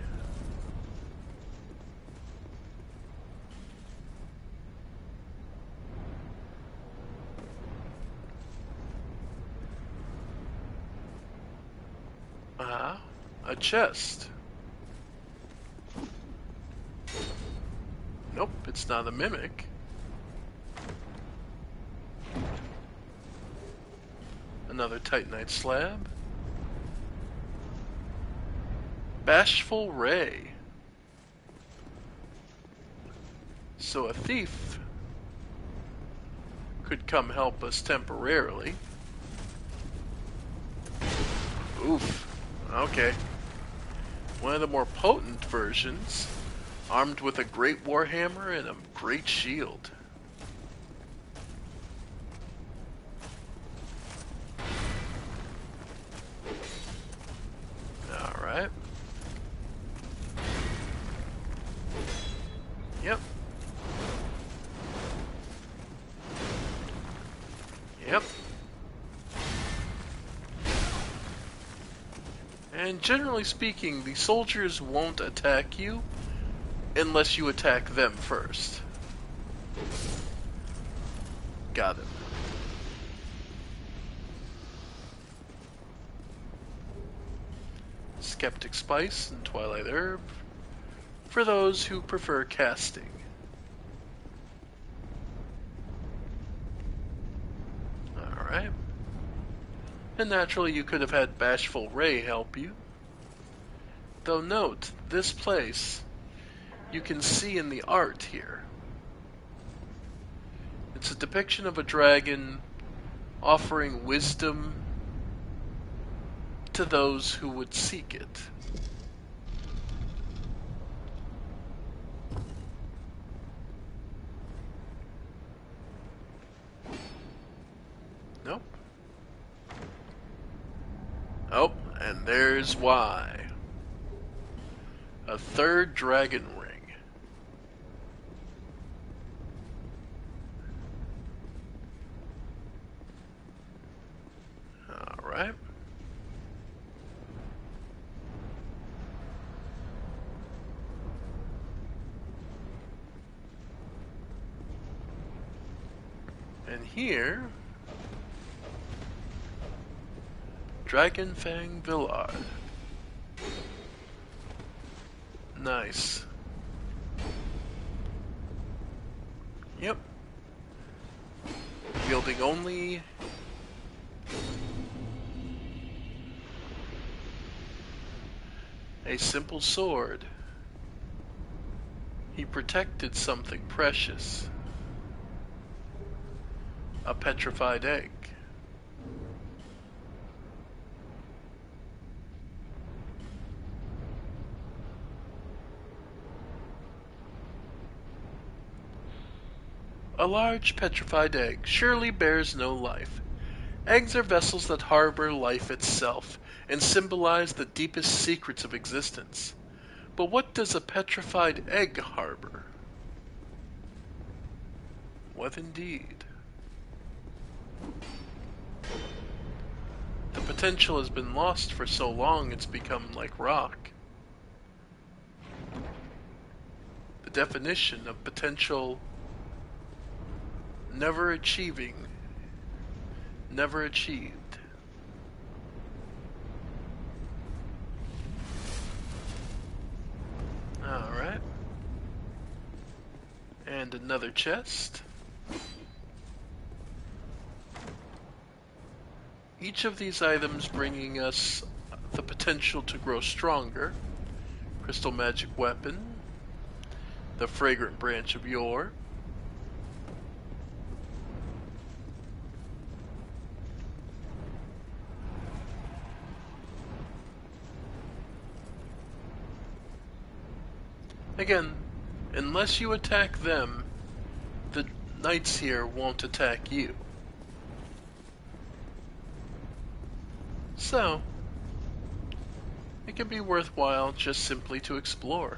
A chest. Nope, it's not a mimic. Another Titanite slab. Bashful Ray. So a thief could come help us temporarily. Oof. Okay. One of the more potent versions, armed with a great warhammer and a great shield. Alright. Yep. Yep. And generally speaking, the soldiers won't attack you unless you attack them first. Got it. Skeptic Spice and Twilight Herb for those who prefer casting. Alright. And naturally you could have had Bashful Ray help you. Though note, this place, you can see in the art here. It's a depiction of a dragon offering wisdom to those who would seek it. Nope. Oh, and there's why. A third dragon ring. Alright. And here, Dragonfang Villard. Nice. Yep. Wielding only a simple sword, he protected something precious. A petrified egg. A large petrified egg surely bears no life. Eggs are vessels that harbor life itself and symbolize the deepest secrets of existence. But what does a petrified egg harbor? What indeed? The potential has been lost for so long it's become like rock. The definition of potential never achieving, never achieved. Alright. And another chest. Each of these items bringing us the potential to grow stronger. Crystal magic weapon. The fragrant branch of yore. Again, unless you attack them, the knights here won't attack you. So, it can be worthwhile just simply to explore.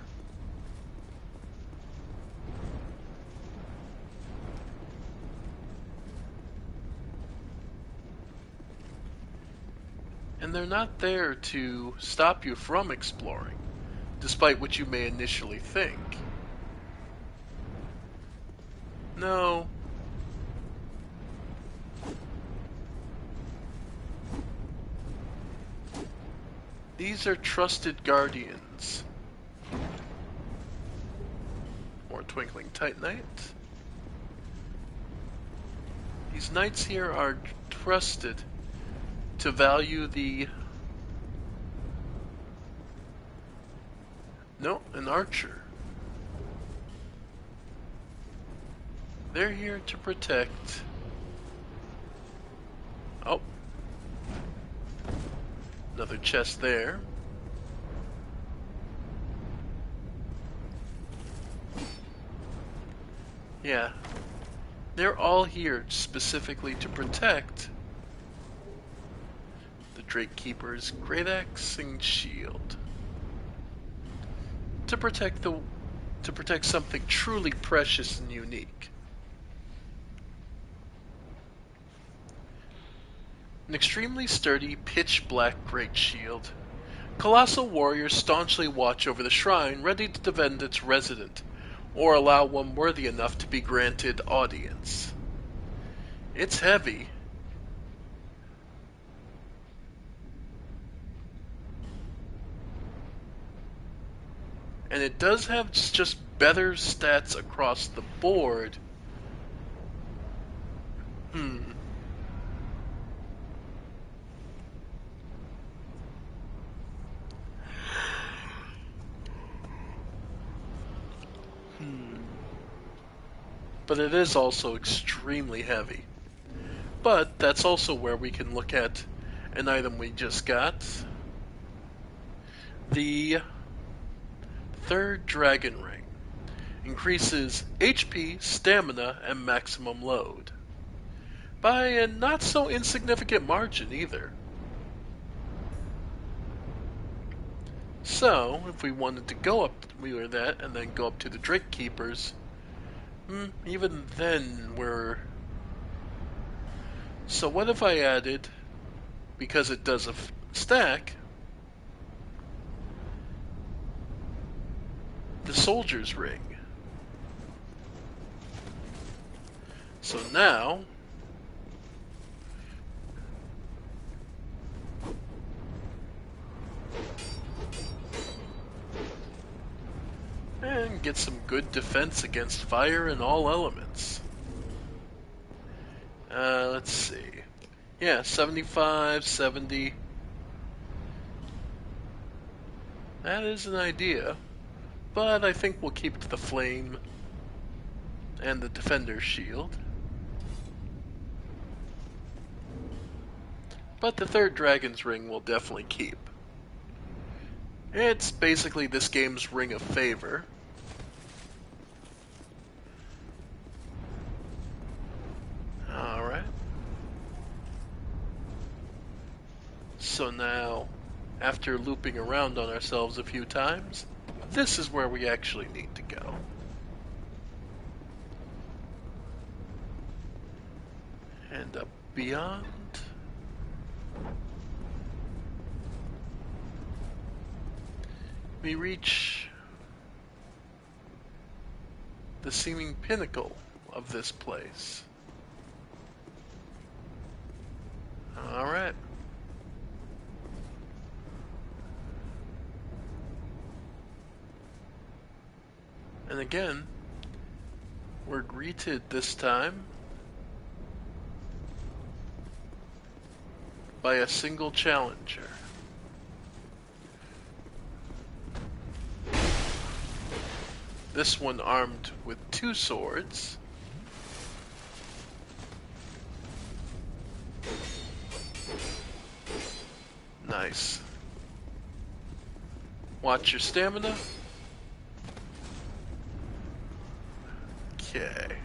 And they're not there to stop you from exploring, despite what you may initially think. No. These are trusted guardians. More Twinkling Titanite. These knights here are trusted to value the... No, an archer. They're here to protect... Oh. Another chest there. Yeah. They're all here specifically to protect the Drake Keeper's Great Axe and Shield. To protect something truly precious and unique. An extremely sturdy, pitch-black great shield. Colossal warriors staunchly watch over the shrine, ready to defend its resident, or allow one worthy enough to be granted audience. It's heavy. And it does have just better stats across the board. But it is also extremely heavy. But that's also where we can look at an item we just got. The third Dragon Ring. Increases HP, stamina, and maximum load. By a not so insignificant margin either. So, if we wanted to go up with that and then go up to the Drake Keepers, even then we're... So what if I added, because it does a stack, the Soldier's Ring. So now, and get some good defense against fire in all elements. Let's see. Yeah, 75, 70. That is an idea. But I think we'll keep the flame and the defender's shield. But the third dragon's ring we'll definitely keep. It's basically this game's ring of favor. after looping around on ourselves a few times, this is where we actually need to go. And up beyond. We reach the seeming pinnacle of this place. Alright. And again, we're greeted this time by a single challenger. This one armed with 2 swords. Nice. Watch your stamina. Okay.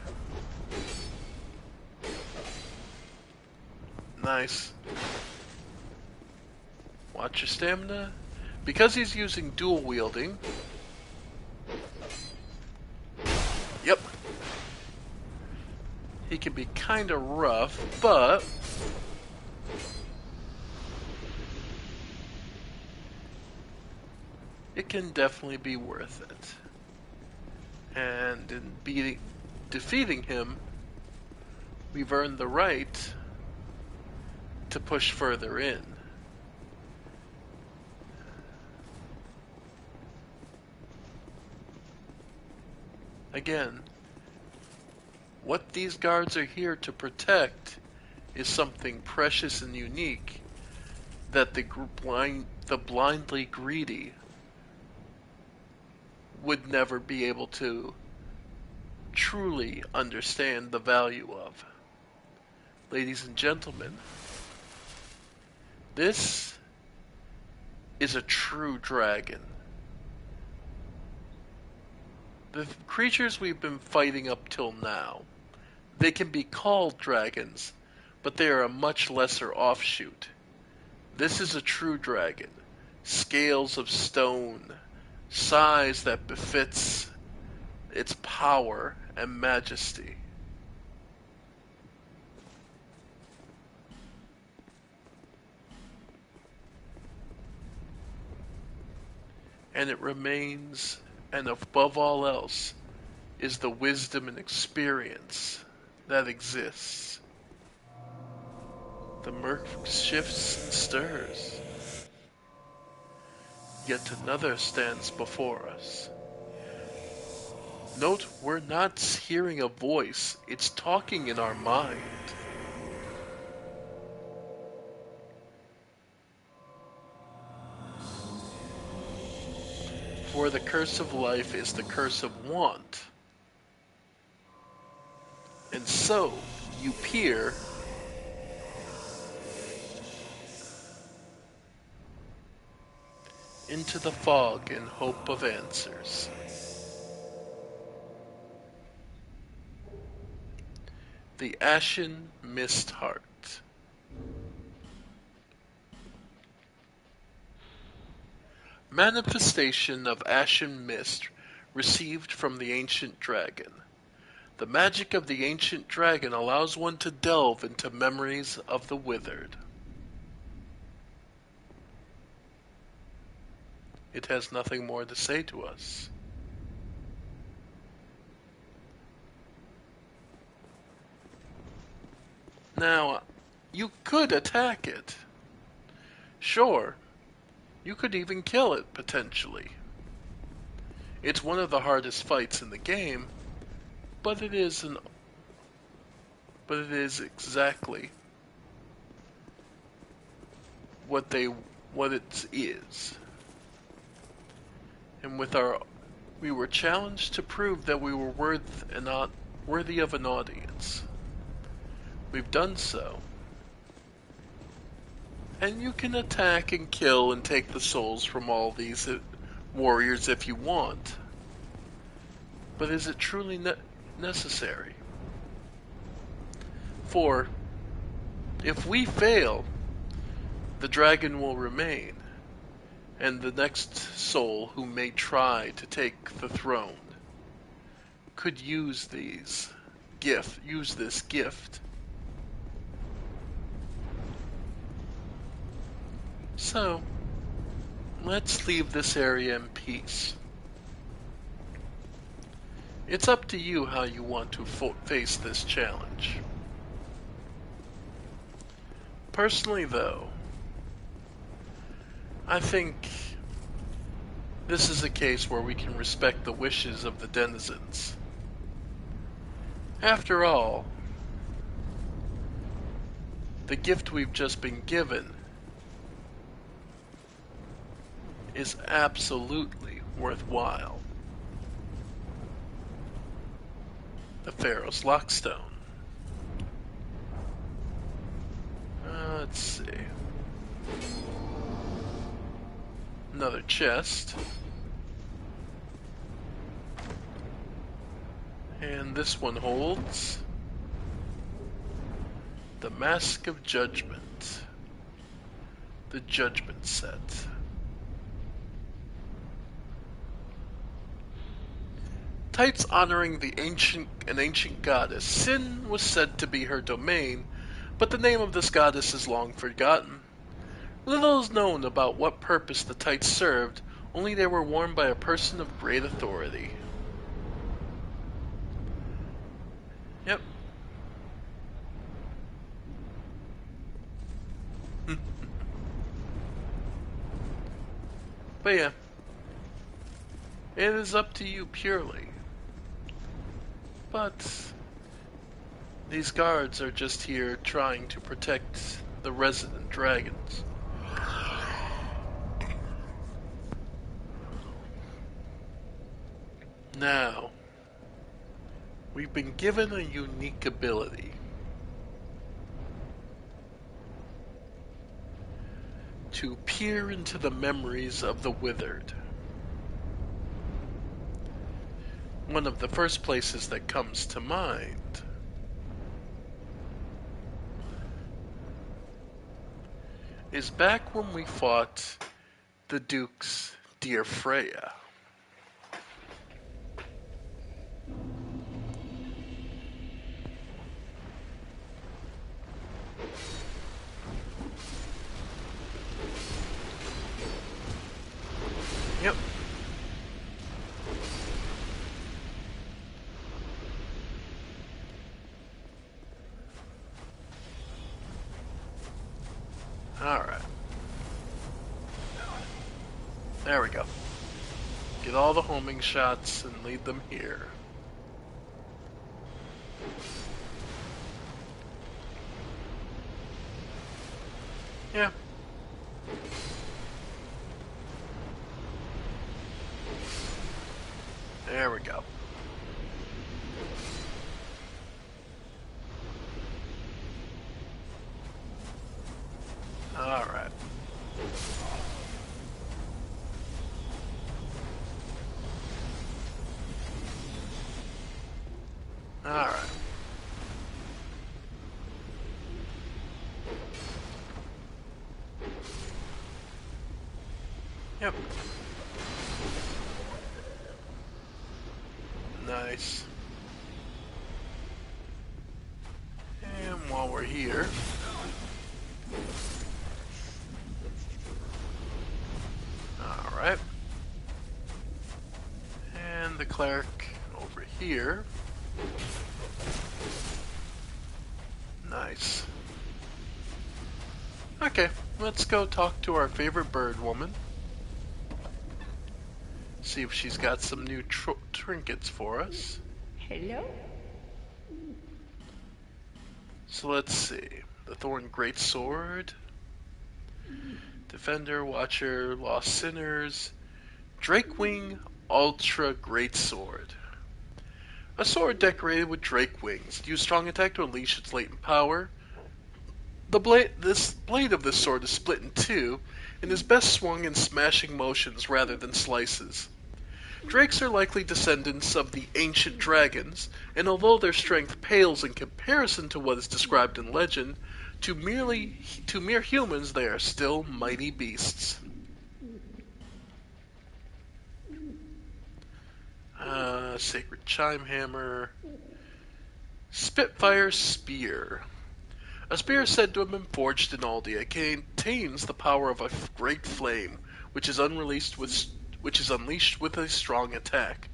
Nice. Watch your stamina. Because he's using dual wielding. Yep. He can be kinda rough, but it can definitely be worth it. And in defeating him, we've earned the right to push further in. Again, what these guards are here to protect is something precious and unique that the blindly greedy would never be able to truly understand the value of. Ladies and gentlemen, this is a true dragon. The creatures we've been fighting up till now, they can be called dragons, but they are a much lesser offshoot. This is a true dragon. Scales of stone, size that befits its power and majesty. And it remains, and above all else, is the wisdom and experience that exists. The murk shifts and stirs. Yet another stands before us. Note, we're not hearing a voice, it's talking in our mind. For the curse of life is the curse of want. And so, you peer into the fog in hope of answers. The Ashen Mist Heart. Manifestation of ashen mist received from the ancient dragon. The magic of the ancient dragon allows one to delve into memories of the withered. It has nothing more to say to us. Now, you could attack it. Sure, you could even kill it, potentially. It's one of the hardest fights in the game, but it is exactly what it is. And we were challenged to prove that we were worthy of an audience. We've done so. And you can attack and kill and take the souls from all these warriors if you want. But is it truly necessary? For if we fail, the dragon will remain. and the next soul who may try to take the throne could use this gift. So, let's leave this area in peace. It's up to you how you want to face this challenge. Personally, though, I think this is a case where we can respect the wishes of the denizens. After all, the gift we've just been given is absolutely worthwhile. The Pharaoh's Lockstone. Let's see. Another chest. And this one holds the Mask of Judgment. The Judgment set. Tights honoring an ancient goddess. Sin was said to be her domain, but the name of this goddess is long forgotten. Little is known about what purpose the tights served, only they were worn by a person of great authority. Yep. But yeah, it is up to you purely. But these guards are just here trying to protect the resident dragons. Now, we've been given a unique ability to peer into the memories of the withered. One of the first places that comes to mind is back when we fought the Duke's dear Freya. Yep. Alright. There we go. Get all the homing shots and lead them here. Yeah. There we go. Alright. Alright. Yep. Nice. And while we're here, alright. And the cleric over here. Nice. Okay, let's go talk to our favorite bird woman. See if she's got some new trinkets for us. Hello? So let's see. The Thorn Great Sword. Defender, Watcher, Lost Sinners. Drakewing Ultra Great Sword. A sword decorated with drake wings. Use strong attack to unleash its latent power. This blade of this sword is split in two, and is best swung in smashing motions rather than slices. Drakes are likely descendants of the ancient dragons, and although their strength pales in comparison to what is described in legend, to mere humans they are still mighty beasts. Sacred Chime Hammer. Spitfire Spear. A spear said to have been forged in Aldia contains the power of a great flame, which is unleashed with a strong attack.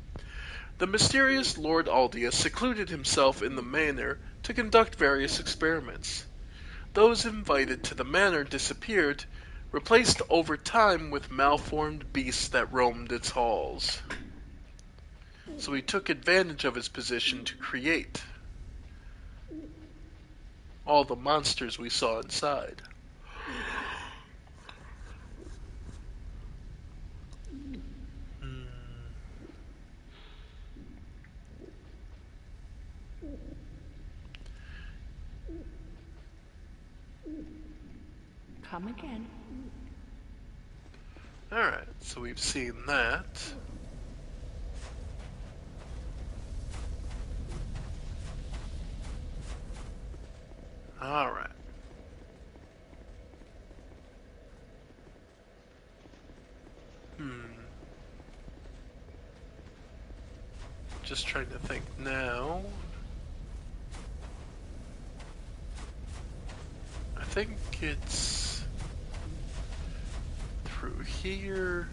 The mysterious Lord Aldia secluded himself in the manor to conduct various experiments. Those invited to the manor disappeared, replaced over time with malformed beasts that roamed its halls. So he took advantage of his position to create all the monsters we saw inside. Come again. Alright, so we've seen that. Alright. Just trying to think now. I think it's through here.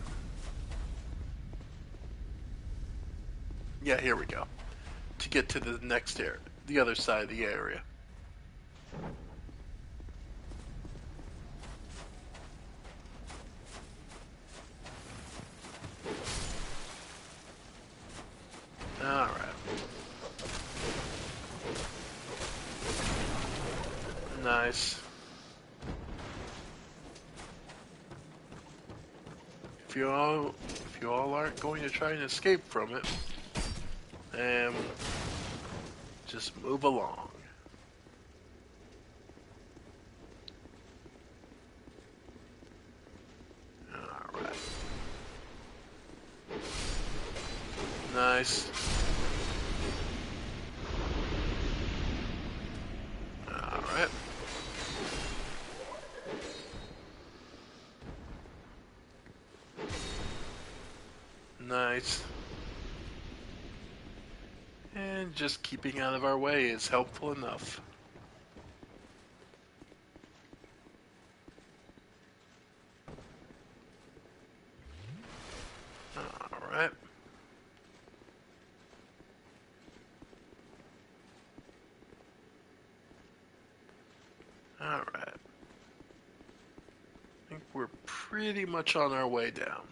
Yeah, here we go. To get to the next area, the other side of the area. Alright. Nice. If you all aren't going to try and escape from it, just move along. Alright. Nice. Alright. Nice. And just keeping out of our way is helpful enough. Alright. Alright. I think we're pretty much on our way down.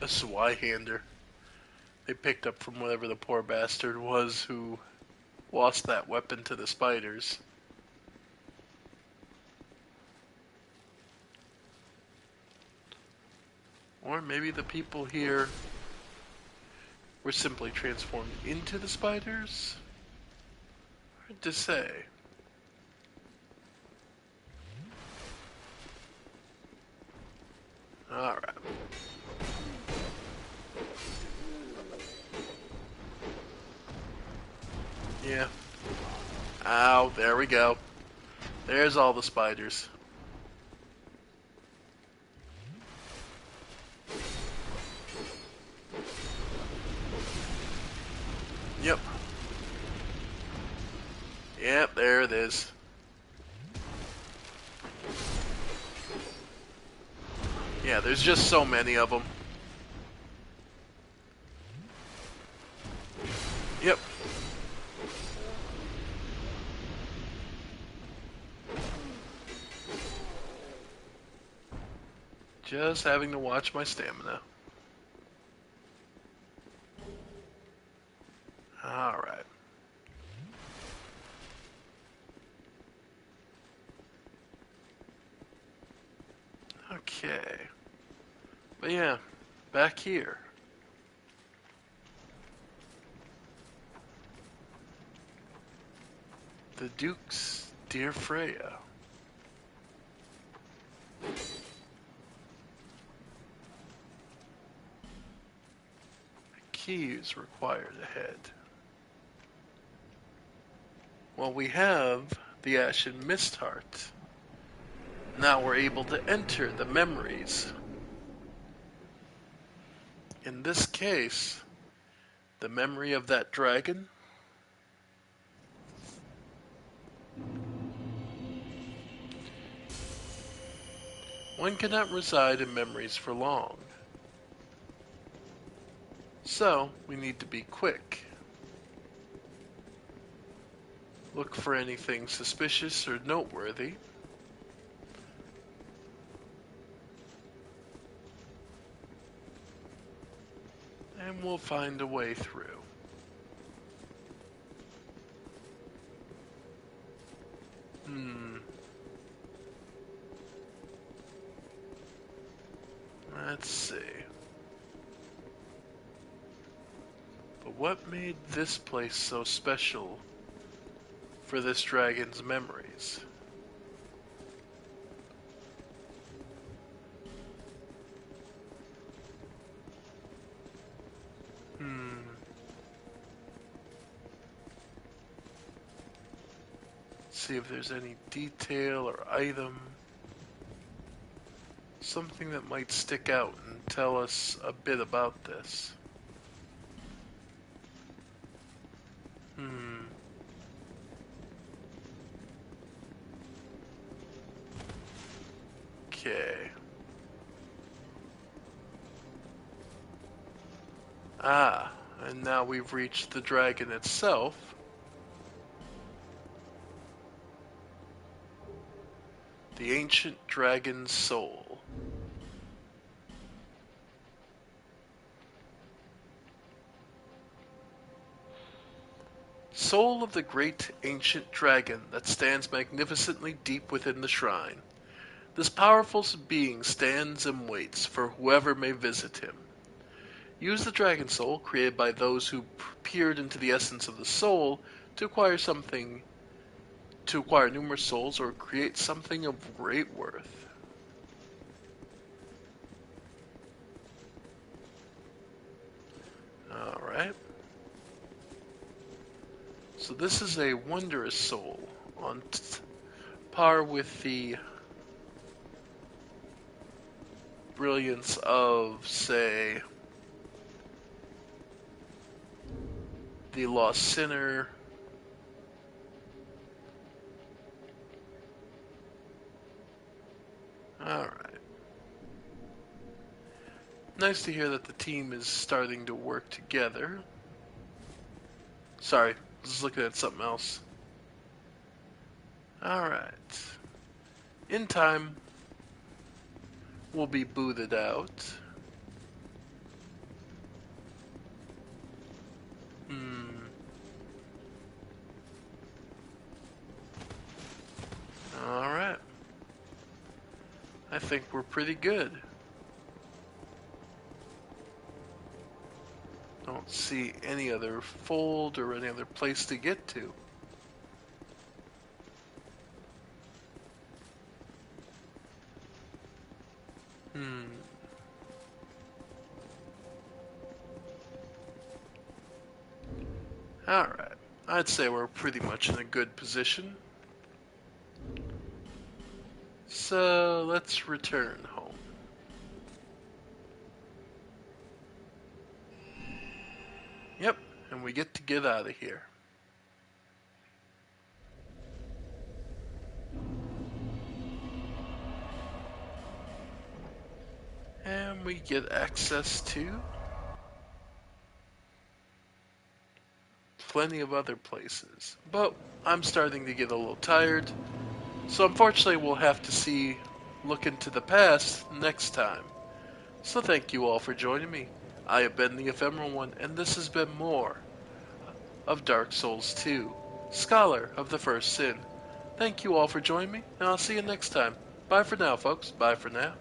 A Swyhander. They picked up from whatever the poor bastard was who lost that weapon to the spiders. Or maybe the people here were simply transformed into the spiders? Hard to say. Alright. Yeah. Ow, there we go. There's all the spiders. Yep. Yep, there it is. Yeah, there's just so many of them. Yep. Just having to watch my stamina. Alright. Okay. But yeah, back here. The Duke's Dear Freya. Key is required ahead. Well, we have the Ashen Mist Heart. Now we're able to enter the memories. In this case, the memory of that dragon. One cannot reside in memories for long. So, we need to be quick. Look for anything suspicious or noteworthy. And we'll find a way through. Let's see. But what made this place so special for this dragon's memories? See if there's any detail or item. Something that might stick out and tell us a bit about this. Okay. Ah, and now we've reached the dragon itself. The ancient dragon's soul. Soul of the great ancient dragon that stands magnificently deep within the shrine. This powerful being stands and waits for whoever may visit him. Use the dragon soul created by those who peered into the essence of the soul to acquire numerous souls or create something of great worth. Alright. So this is a wondrous soul on par with the brilliance of, say, the Lost Sinner, alright. Nice to hear that the team is starting to work together. Sorry, I was looking at something else. Alright. In time, we'll be booted out. Alright. I think we're pretty good. Don't see any other fold or any other place to get to. Alright. I'd say we're pretty much in a good position. So let's return home. Yep, and we get to get out of here. And we get access to plenty of other places. But I'm starting to get a little tired. So unfortunately we'll have to look into the past next time. So thank you all for joining me. I have been the Ephemeral One, and this has been more of Dark Souls 2, Scholar of the First Sin. Thank you all for joining me, and I'll see you next time. Bye for now, folks. Bye for now.